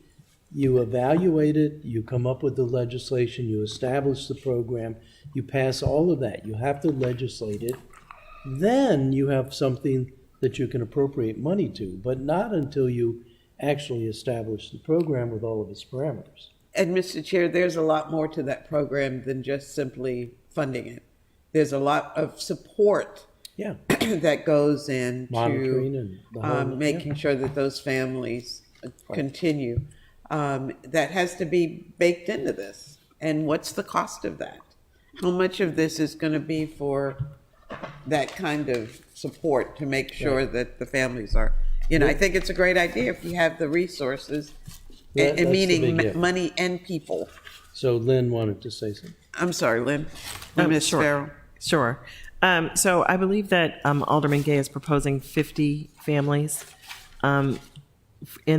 you evaluate it, you come up with the legislation, you establish the program, you pass all of that. You have to legislate it. Then you have something that you can appropriate money to, but not until you actually establish the program with all of its parameters. And Mr. Chair, there's a lot more to that program than just simply funding it. There's a lot of support Yeah, that goes monitoring into and the whole, making sure that those families continue. That has to be baked into this. And what's the cost of that? How much of this is going to be for that kind of support to make sure that the families are, I think it's a great idea if you have the resources, That's and the meaning big if. money and people. So Lynn wanted to say something. I'm sorry, Lynn. Ms. sure. Farrell. Sure. So I believe that Alderman Gay is proposing 50 families in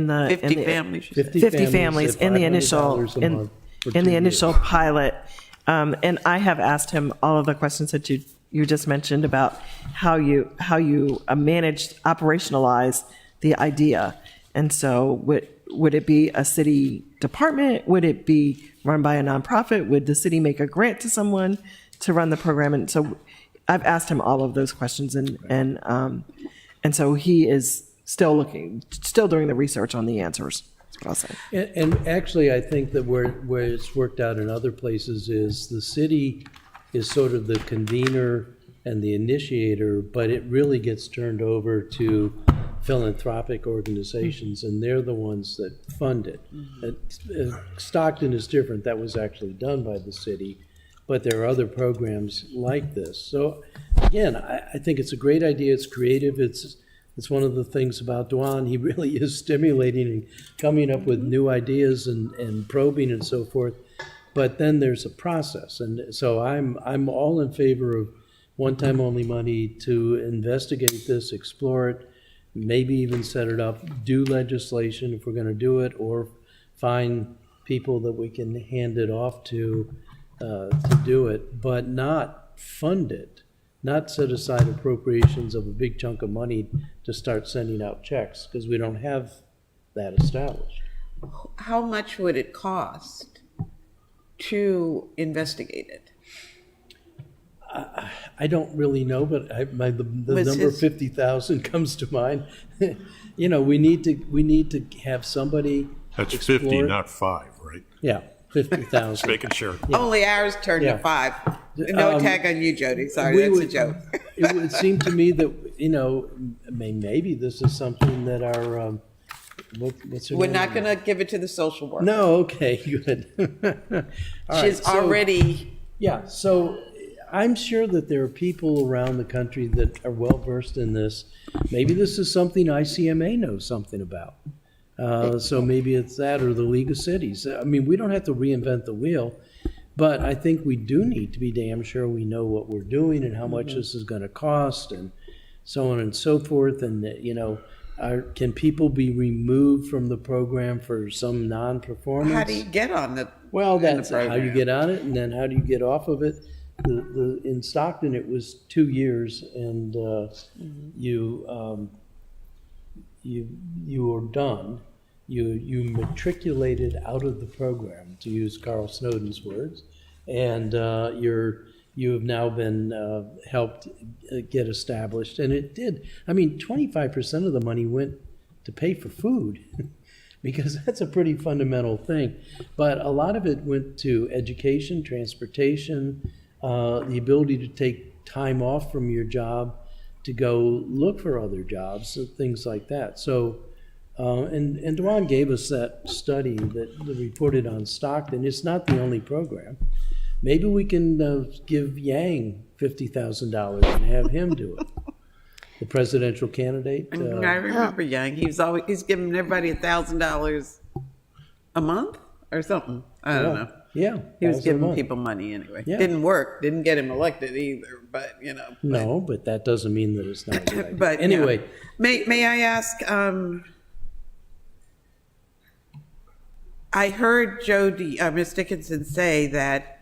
the 50 families. 50 families at in the $500 initial a month for in 2 the initial years. pilot. And I have asked him all of the questions that you just mentioned about how you operationalize the idea. And so would it be a city department? Would it be run by a nonprofit? Would the city make a grant to someone to run the program? And so I've asked him all of those questions, and so he is still doing the research on the answers. That's what I'll say. And actually, I think that where it's worked out in other places is the city is sort of the convener and the initiator, but it really gets turned over to philanthropic organizations, and they're the ones that fund it. Stockton is different. That was actually done by the city, but there are other programs like this. So again, I think it's a great idea. It's creative. It's one of the things about Dewan. He really is stimulating and coming up with new ideas and probing and so forth. But then there's a process, and so I'm all in favor of one-time only money to investigate this, explore it, maybe even set it up, do legislation if we're going to do it, or find people that we can hand it off to do it, but not fund it, not set aside appropriations of a big chunk of money to start sending out checks, because we don't have that established. How much would it cost to investigate it? I don't really know, but the Was number his- 50,000 comes to mind. We need to have somebody That's explore 50, it. not 5, right? Yeah, 50,000. Just making sure. Only ours turned Yeah. to 5. No attack on you, Jody. Sorry, We that's a would- joke. It would seem to me that, maybe this is something that our, what's her We're name? not going to give it to the social worker. No, okay, good. All right, She's so- already, Yeah, so I'm sure that there are people around the country that are well-versed in this. Maybe this is something ICMA knows something about. So maybe it's that or the League of Cities. I mean, we don't have to reinvent the wheel, but I think we do need to be damn sure we know what we're doing and how much this is going to cost and so on and so forth. And, you know, can people be removed from the program for some non-performance? How do you get on the? Well, in the that's how you program? get on it, and then how do you get off of it? In Stockton, it was 2 years, and you were done. You matriculated out of the program, to use Carl Snowden's words, and you have now been helped get established, and it did. I mean, 25% of the money went to pay for food. Because that's a pretty fundamental thing. But a lot of it went to education, transportation, the ability to take time off from your job to go look for other jobs, things like that. So, and Duan gave us that study that reported on Stockton. It's not the only program. Maybe we can give Yang $50,000 and have him do it. The presidential candidate. I remember Young. He's giving everybody $1,000 a month or something. I don't know. Yeah. He was $1,000 a giving month. people money anyway. Yeah. Didn't work. Didn't get him elected either. But you know. No, but that doesn't mean that it's not a good idea. But anyway, yeah. May I ask? I heard Ms. Dickinson say that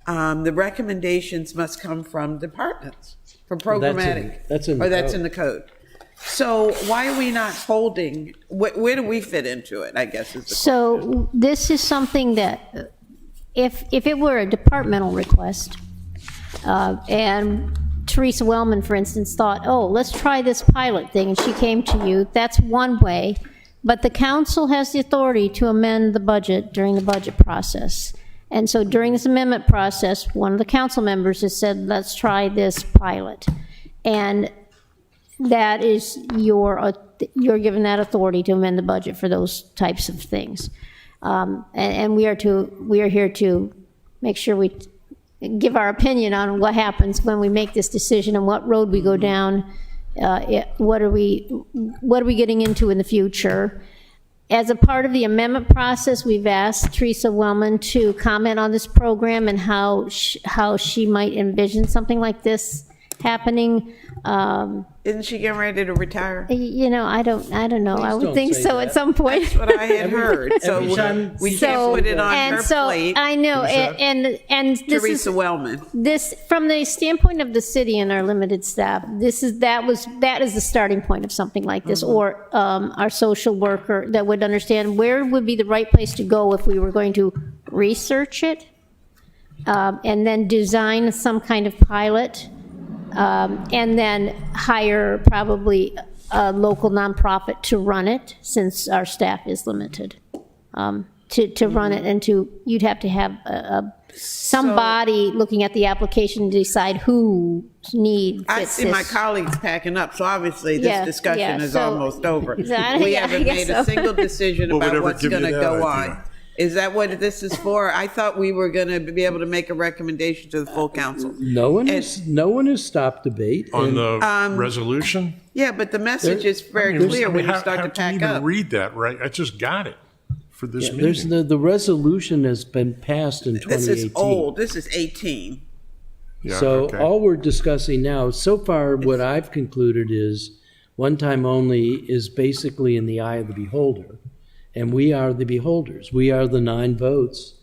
the recommendations must come from departments for programmatic. That's in the that's code. in the code. So why are we not holding? Where do we fit into it? I guess is the So this is something that, if it were a departmental request, and Teresa Wellman, for instance, thought, oh, let's try this pilot thing, and she came to you, that's one way. But the council has the authority to amend the budget during the budget process. And so during this amendment process, one of the council members has said, let's try this pilot. And that is you're given that authority to amend the budget for those types of things. And we are here to make sure we give our opinion on what happens when we make this decision and what road we go down. What are we getting into in the future? As a part of the amendment process, we've asked Teresa Wellman to comment on this program and how she might envision something like this happening. Isn't she getting ready to retire? You know, I don't know. I would don't think say so that. at some point. That's what I had heard. So every time- we can't put it on and her so plate. I know, and this Teresa is Wellman. this from the standpoint of the city and our limited staff. That is the starting point of something like this, or our social worker that would understand where would be the right place to go if we were going to research it, and then design some kind of pilot. And then hire probably a local nonprofit to run it, since our staff is limited, to run it, and you'd have to have somebody looking at the application to decide whose need I fits see this. my colleagues packing up, so obviously this Yeah, discussion yeah, is so- almost over. Exactly, We yeah, I haven't guess made so. a single decision Well, about whatever what's give you going to that go idea. on. Is that what this is for? I thought we were going to be able to make a recommendation to the full council. no one has stopped debate. On and the resolution? Yeah, but the message is very There's- clear I mean, when you how- start how to can you pack even up. read that, right? I just got it for this there's meeting. the resolution has been passed in This 2018. is old. This is 18. Yeah, So okay. all we're discussing now, so far, what I've concluded is one time only is basically in the eye of the beholder. And we are the beholders. We are the 9 votes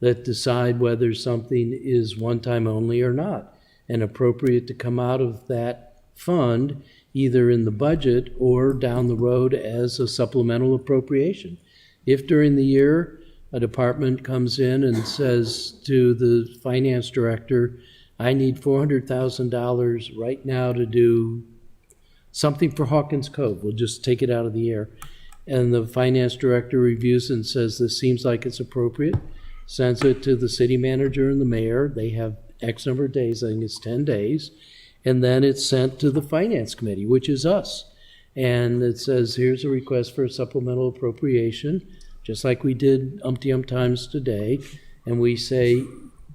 that decide whether something is one time only or not, and appropriate to come out of that fund, either in the budget or down the road as a supplemental appropriation. If during the year a department comes in and says to the finance director, I need $400,000 right now to do something for Hawkins Cove, we'll just take it out of the air. And the finance director reviews and says, this seems like it's appropriate, sends it to the city manager and the mayor. They have X number of days, I think it's 10 days. And then it's sent to the finance committee, which is us. And it says, here's a request for a supplemental appropriation, just like we did umpty times today. And we say,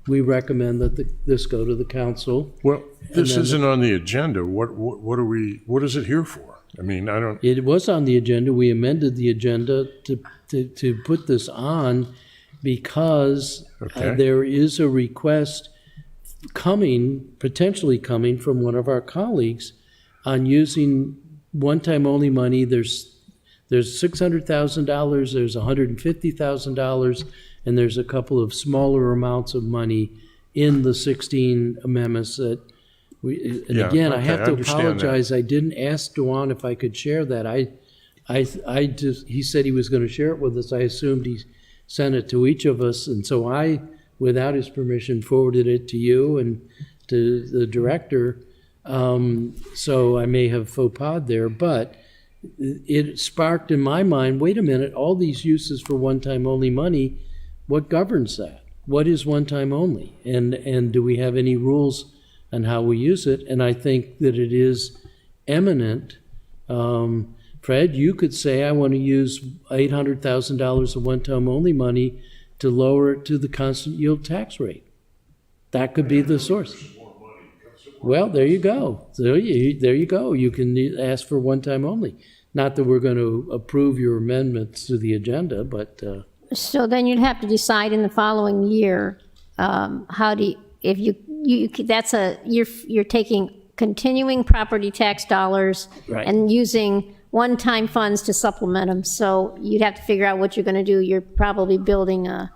we recommend that this go to the council. Well, this then- isn't on the agenda. What is it here for? I mean, I don't, It was on the agenda. We amended the agenda to put this on because Okay. there is a request potentially coming from one of our colleagues on using one-time only money. There's $600,000, there's $150,000, and there's a couple of smaller amounts of money in the 16 amendments that and Yeah, again, I okay, have I to understand that. apologize. I didn't ask Dewan if I could share that. He said he was going to share it with us. I assumed he sent it to each of us, and so I, without his permission, forwarded it to you and to the director. So I may have faux pas there, but it sparked in my mind, wait a minute, all these uses for one-time only money, what governs that? What is one-time only? And do we have any rules on how we use it? And I think that it is eminent. Fred, you could say, I want to use $800,000 of one-time only money to lower it to the constant yield tax rate. That could be the source. Well, there you go. There you go. You can ask for one-time only. Not that we're going to approve your amendments to the agenda, but So then you'd have to decide in the following year, how do you, if you're taking continuing property tax dollars Right. and using one-time funds to supplement them. So you'd have to figure out what you're going to do. You're probably building a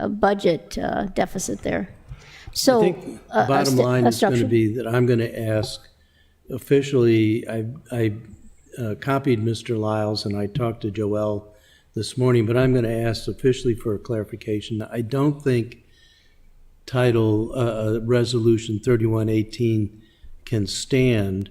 budget deficit there. So I think the bottom line is going to be that I'm going to ask officially, I copied Mr. Lyles and I talked to Joelle this morning, but I'm going to ask officially for a clarification. I don't think Resolution 3118 can stand.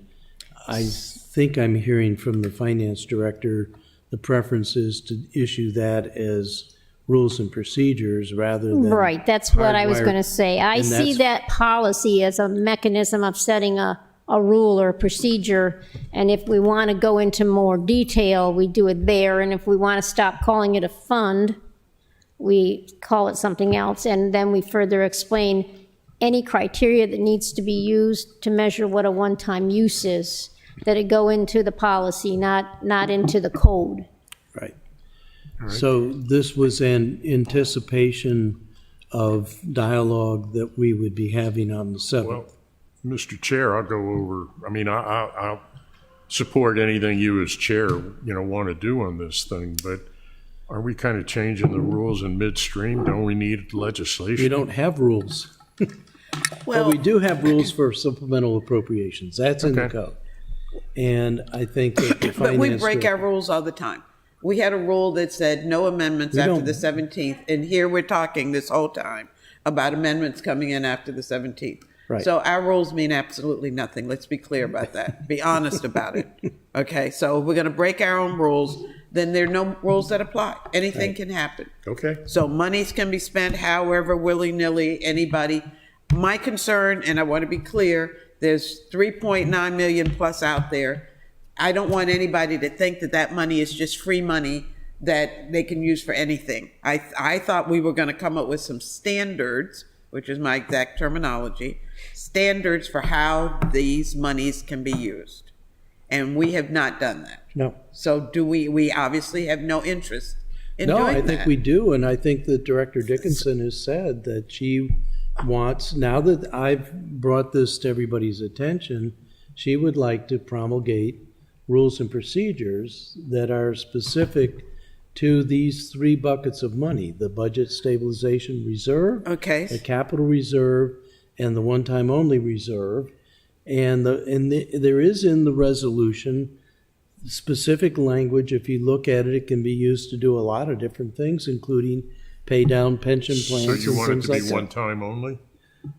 I think I'm hearing from the finance director the preference is to issue that as rules and procedures rather than right, that's what I was hardwired. going to say. I And see that's- that policy as a mechanism of setting a rule or a procedure, and if we want to go into more detail, we do it there, and if we want to stop calling it a fund, we call it something else, and then we further explain any criteria that needs to be used to measure what a one-time use is, that it go into the policy, not into the code. Right. So this was an anticipation of dialogue that we would be having on the 7th. well, Mr. Chair, I'll go over, I mean, I'll support anything you as chair, want to do on this thing, but are we kind of changing the rules in midstream? Don't we need legislation? We don't have rules. But we do have rules for supplemental appropriations. That's in the Okay. code. And I think that the But we finance break our director- rules all the time. We had a rule that said no amendments We after don't- the 17th, and here we're talking this whole time about amendments coming in after the 17th. Right. So our rules mean absolutely nothing. Let's be clear about that. Be honest about it. Okay, so if we're going to break our own rules, then there are no rules that apply. Anything can happen. Okay. So monies can be spent however, willy-nilly, anybody. My concern, and I want to be clear, there's 3.9 million plus out there. I don't want anybody to think that that money is just free money that they can use for anything. I thought we were going to come up with some standards, which is my exact terminology, standards for how these monies can be used. And we have not done that. No. So do we obviously have no interest in doing No, that. I think we do, and I think that Director Dickinson has said that she wants, now that I've brought this to everybody's attention, she would like to promulgate rules and procedures that are specific to these three buckets of money: the budget stabilization reserve, Okay. the capital reserve, and the one-time only reserve. And there is in the resolution specific language. If you look at it, it can be used to do a lot of different things, including pay down pension So plans you and want it things to like be that. one time only? That-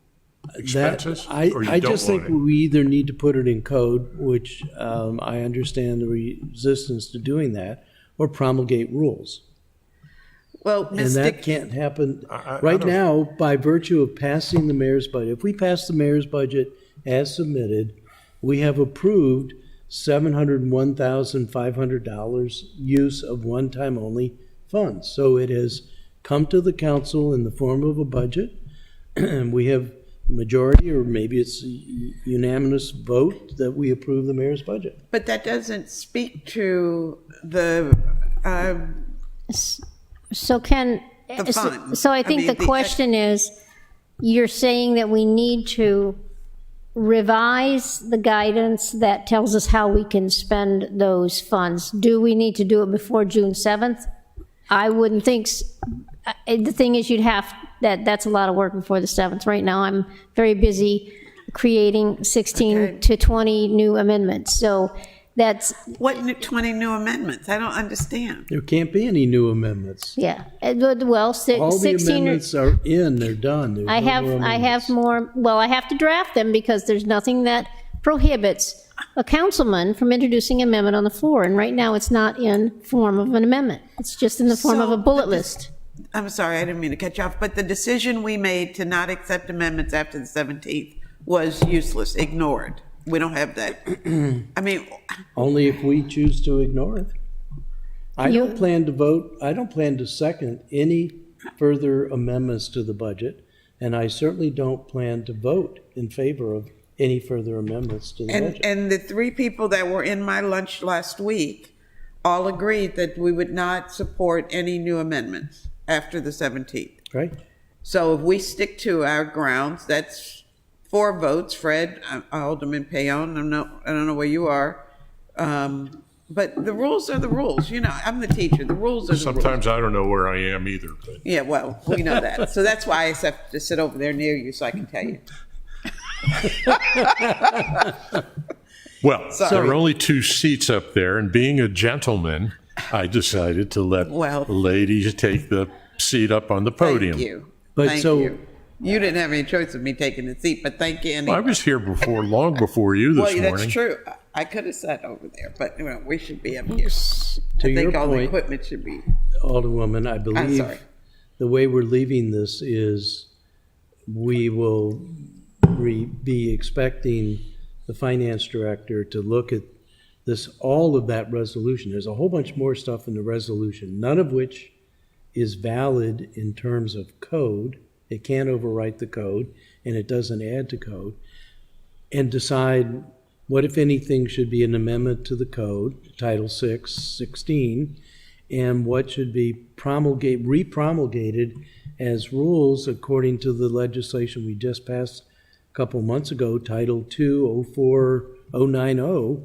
Expenses? Or you I don't just think want it? we either need to put it in code, which I understand the resistance to doing that, or promulgate rules. Well, And Ms. that Dick, can't happen. I Right don't- now, by virtue of passing the mayor's budget, if we pass the mayor's budget as submitted, we have approved $701,500 use of one-time only funds. So it has come to the council in the form of a budget, and we have majority, or maybe it's unanimous vote that we approve the mayor's budget. But that doesn't speak to the, So Ken, The fund. so I think mean, the question is, you're saying that we need to revise the guidance that tells us how we can spend those funds. Do we need to do it before June 7th? I wouldn't think, the thing is, that's a lot of work before the 7th. Right now, I'm very busy creating 16 to 20 new amendments. So that's, what 20 new amendments? I don't understand. There can't be any new amendments. yeah. Well, All the 16 amendments are in, they're done. There's I no have, more I amendments. have more, well, I have to draft them because there's nothing that prohibits a councilman from introducing an amendment on the floor. And right now, it's not in form of an amendment. It's just in the form of a bullet list. I'm sorry, I didn't mean to cut you off, but the decision we made to not accept amendments after the 17th was useless, ignored. We don't have that. I mean, Only if we choose to ignore it. I You- don't plan to vote, I don't plan to second any further amendments to the budget, and I certainly don't plan to vote in favor of any further amendments to the budget. and the three people that were in my lunch last week all agreed that we would not support any new amendments after the 17th. Right? So if we stick to our grounds, that's 4 votes. Fred, Alderman Payon, I don't know where you are. But the rules are the rules. You know, I'm the teacher. The rules are the rules. Sometimes I don't know where I am either, but Yeah, well, we know that. So that's why I have to sit over there near you so I can tell you. well, Sorry. there are only 2 seats up there, and being a gentleman, I decided to let Well- ladies take the seat up on the podium. Thank you. But Thank so- you. You didn't have any choice of me taking the seat, but thank you anyway. I was here long before you this Well, morning. that's true. I could have sat over there, but you know, we should be up here. To I your think all the point, equipment should be. Alderwoman, I believe sorry. the way we're leaving this is we will be expecting the finance director to look at this, all of that resolution. There's a whole bunch more stuff in the resolution, none of which is valid in terms of code. It can't overwrite the code, and it doesn't add to code. And decide what, if anything, should be an amendment to the code, Title 16, and what should be repromulgated as rules according to the legislation we just passed a couple months ago, Title 2, 04, 090,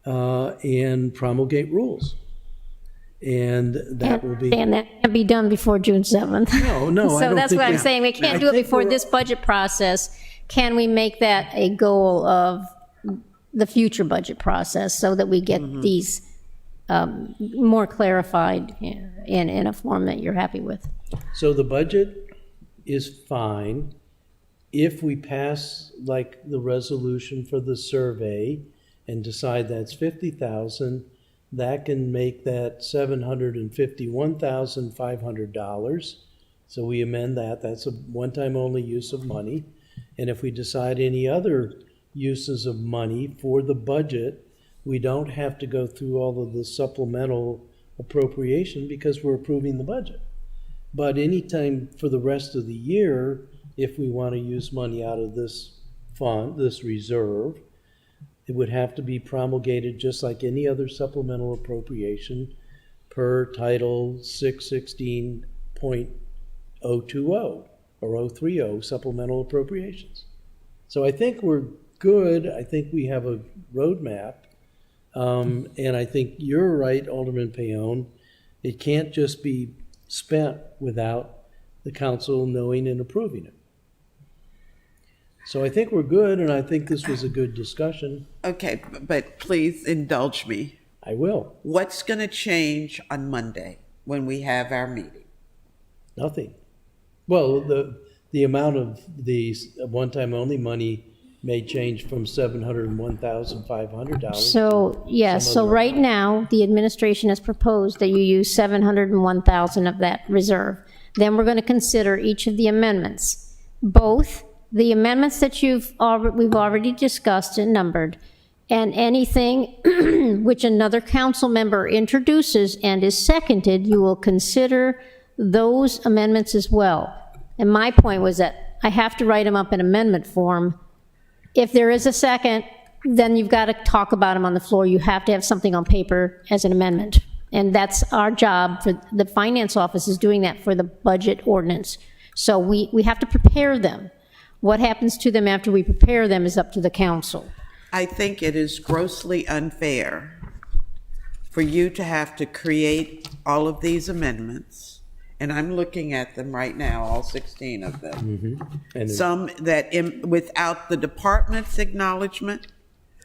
and promulgate rules. And that will be. And that can't be done before June 7th. No, I So don't that's think what I'm that- saying. We can't I do it think before we're- this budget process. Can we make that a goal of the future budget process so that we get these more clarified in a form that you're happy with? So the budget is fine if we pass like the resolution for the survey and decide that's 50,000, that can make that $751,500. So we amend that. That's a one-time only use of money. And if we decide any other uses of money for the budget, we don't have to go through all of the supplemental appropriation because we're approving the budget. But anytime for the rest of the year, if we want to use money out of this fund, this reserve, it would have to be promulgated just like any other supplemental appropriation per Title 616.020 or 030 supplemental appropriations. So I think we're good. I think we have a roadmap. And I think you're right, Alderman Payon. It can't just be spent without the council knowing and approving it. So I think we're good, and I think this was a good discussion. Okay, but please indulge me. I will. What's going to change on Monday when we have our meeting? Nothing. Well, the amount of the one-time only money may change from $701,500. So, yes, some so other right now, the administration has proposed that you use $701,000 of that reserve. Then we're going to consider each of the amendments, both the amendments that we've already discussed and numbered, and anything which another council member introduces and is seconded, you will consider those amendments as well. And my point was that I have to write them up in amendment form. If there is a second, then you've got to talk about them on the floor. You have to have something on paper as an amendment. And that's our job. For the finance office is doing that for the budget ordinance. So we have to prepare them. What happens to them after we prepare them is up to the council. I think it is grossly unfair for you to have to create all of these amendments, and I'm looking at them right now, all 16 of them. And Some that, without the department's acknowledgement.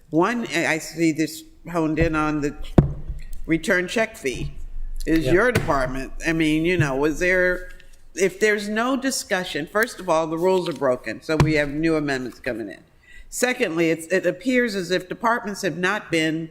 One, I see this honed in on the return check fee. Is your department, I mean, was there, if there's no discussion, first of all, the rules are broken, so we have new amendments coming in. Secondly, it appears as if departments have not been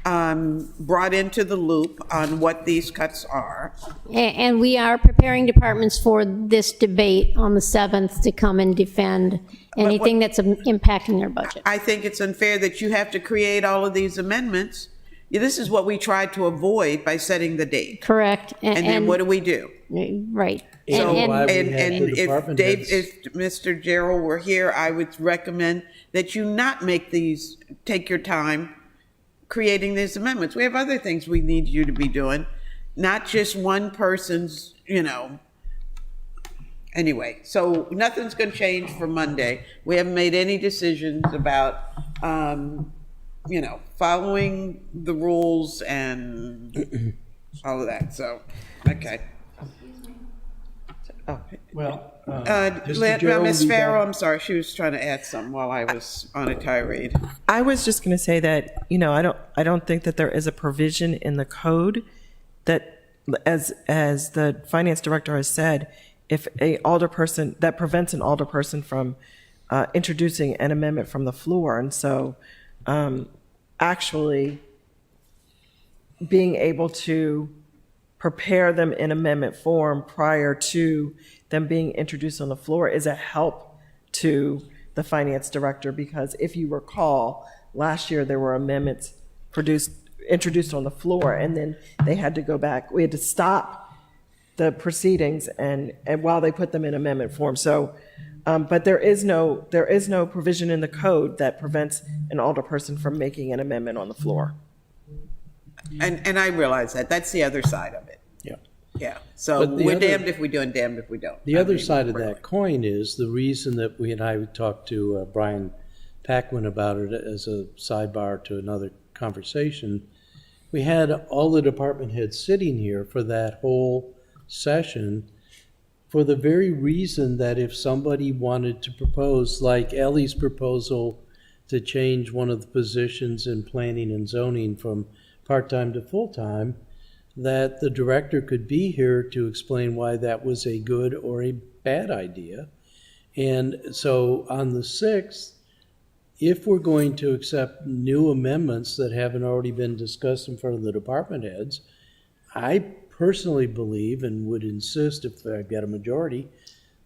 brought into the loop on what these cuts are. And we are preparing departments for this debate on the 7th to come and defend anything that's impacting their budget. I think it's unfair that you have to create all of these amendments. This is what we tried to avoid by setting the date. Correct. And then what do we do? Right. So, why we and had the department heads. if Mr. Gerald were here, I would recommend that you not take your time creating these amendments. We have other things we need you to be doing, not just one person's, Anyway, so nothing's going to change for Monday. We haven't made any decisions about, following the rules and all of that. So, okay. Oh. Well, Ms. Farrow, I'm sorry, she was trying to add something while I was on a tirade. I was just going to say that, I don't think that there is a provision in the code that, as the finance director has said, if a alderperson, that prevents an alderperson from introducing an amendment from the floor. And so actually being able to prepare them in amendment form prior to them being introduced on the floor is a help to the finance director, because if you recall, last year there were amendments introduced on the floor, and then they had to go back. We had to stop the proceedings and while they put them in amendment form. So, but there is no provision in the code that prevents an alderperson from making an amendment on the floor. And I realize that. That's the other side of it. Yeah. Yeah. So But the we're other- damned if we do and damned if we don't. The other side of that coin is the reason that we and I talked to Brian Paquin about it as a sidebar to another conversation. We had all the department heads sitting here for that whole session for the very reason that if somebody wanted to propose, like Ellie's proposal to change one of the positions in planning and zoning from part-time to full-time, that the director could be here to explain why that was a good or a bad idea. And so on the 6th, if we're going to accept new amendments that haven't already been discussed in front of the department heads, I personally believe and would insist, if I get a majority,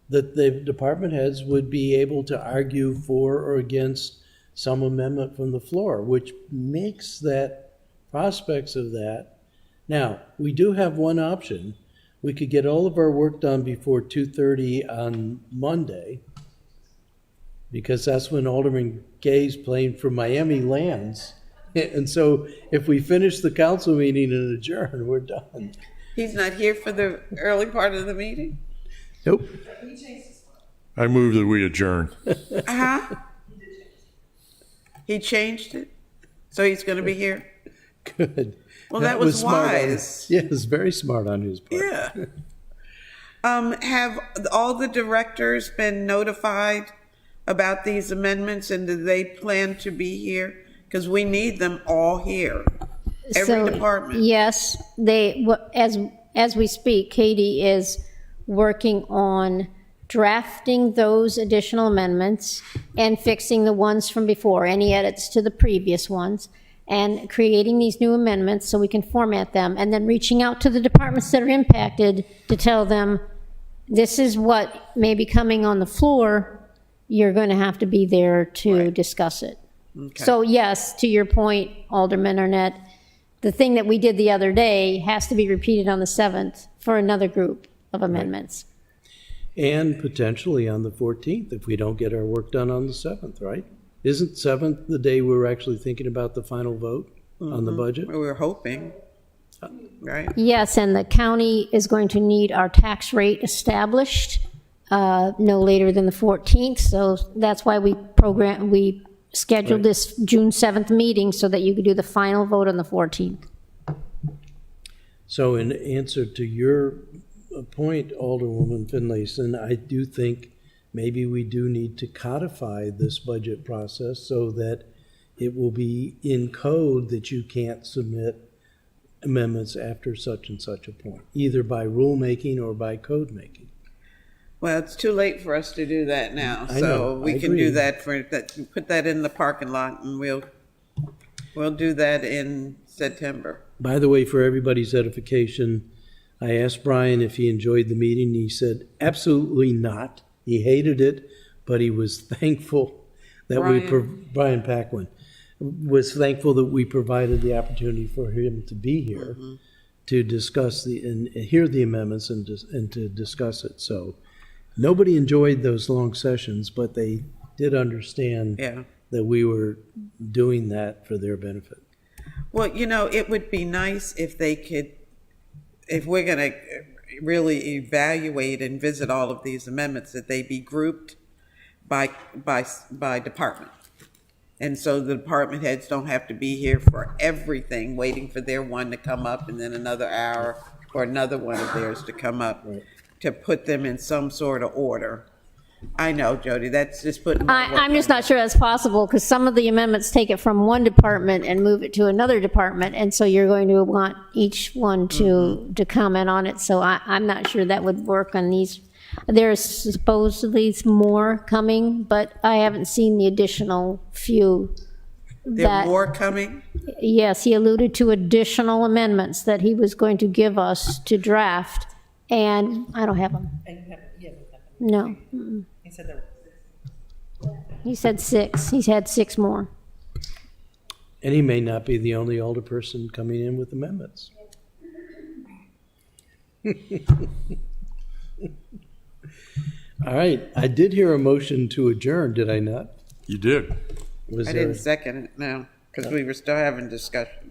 that the department heads would be able to argue for or against some amendment from the floor, which makes that prospects of that. Now, we do have one option. We could get all of our work done before 2:30 on Monday, because that's when Alderman Gay's playing for Miami lands. And so if we finish the council meeting and adjourn, we're done. He's not here for the early part of the meeting? Nope. I move that we adjourn. Uh-huh. He changed it? So he's going to be here? Good. Well, that was smart wise. Yeah, it was very smart on his part. Yeah. Have all the directors been notified about these amendments, and do they plan to be here? Because we need them all here. Every department. Yes, as we speak, Katie is working on drafting those additional amendments and fixing the ones from before, any edits to the previous ones, and creating these new amendments so we can format them, and then reaching out to the departments that are impacted to tell them, this is what may be coming on the floor, you're going to have to be there to discuss it. Okay. So yes, to your point, Alderman Arnett, the thing that we did the other day has to be repeated on the 7th for another group of amendments. And potentially on the 14th, if we don't get our work done on the 7th, right? Isn't 7th the day we're actually thinking about the final vote on the budget? We were hoping, right? Yes, and the county is going to need our tax rate established no later than the 14th, so that's why we scheduled this June 7th meeting so that you could do the final vote on the 14th. So in answer to your point, Alderwoman Finlayson, I do think maybe we do need to codify this budget process so that it will be in code that you can't submit amendments after such and such a point, either by rulemaking or by code making. Well, it's too late for us to do that now, I so know, we I can agree. do that put that in the parking lot, and we'll do that in September. By the way, for everybody's edification, I asked Brian if he enjoyed the meeting. He said absolutely not. He hated it, but he was thankful that Brian Paquin was thankful that we provided the opportunity for him to be here to discuss and hear the amendments and to discuss it. So nobody enjoyed those long sessions, but they did understand that we were doing that for their benefit. Well, it would be nice if they could, if we're going to really evaluate and visit all of these amendments, that they be grouped by department. And so the department heads don't have to be here for everything, waiting for their one to come up and then another hour for another one of theirs to come up, to put them in some sort of order. I know, Jody, that's just putting. I'm just not sure that's possible because some of the amendments take it from one department and move it to another department, and so you're going to want each one to comment on it. So I'm not sure that would work on these. There's supposedly more coming, but I haven't seen the additional few. There are more coming? Yes, he alluded to additional amendments that he was going to give us to draft, and I don't have them. No. Mm-mm. He said 6. He's had 6 more. And he may not be the only older person coming in with amendments. All right, I did hear a motion to adjourn, did I not? You did. Was I there? didn't second it, no, because we were still having discussion.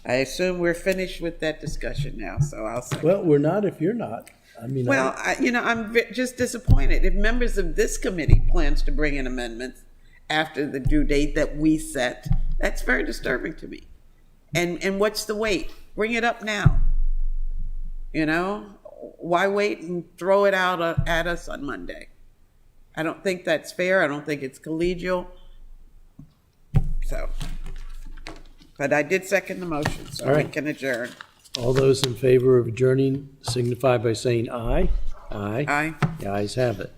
I assume we're finished with that discussion now, so I'll second. Well, we're not if you're not. I mean, Well, I'm just disappointed. If members of this committee plans to bring in amendments after the due date that we set, that's very disturbing to me. And what's the wait? Bring it up now. Why wait and throw it out at us on Monday? I don't think that's fair. I don't think it's collegial. So, but I did second the motion, so All we right. can adjourn. all those in favor of adjourning signify by saying aye. Aye. Aye. The ayes have it.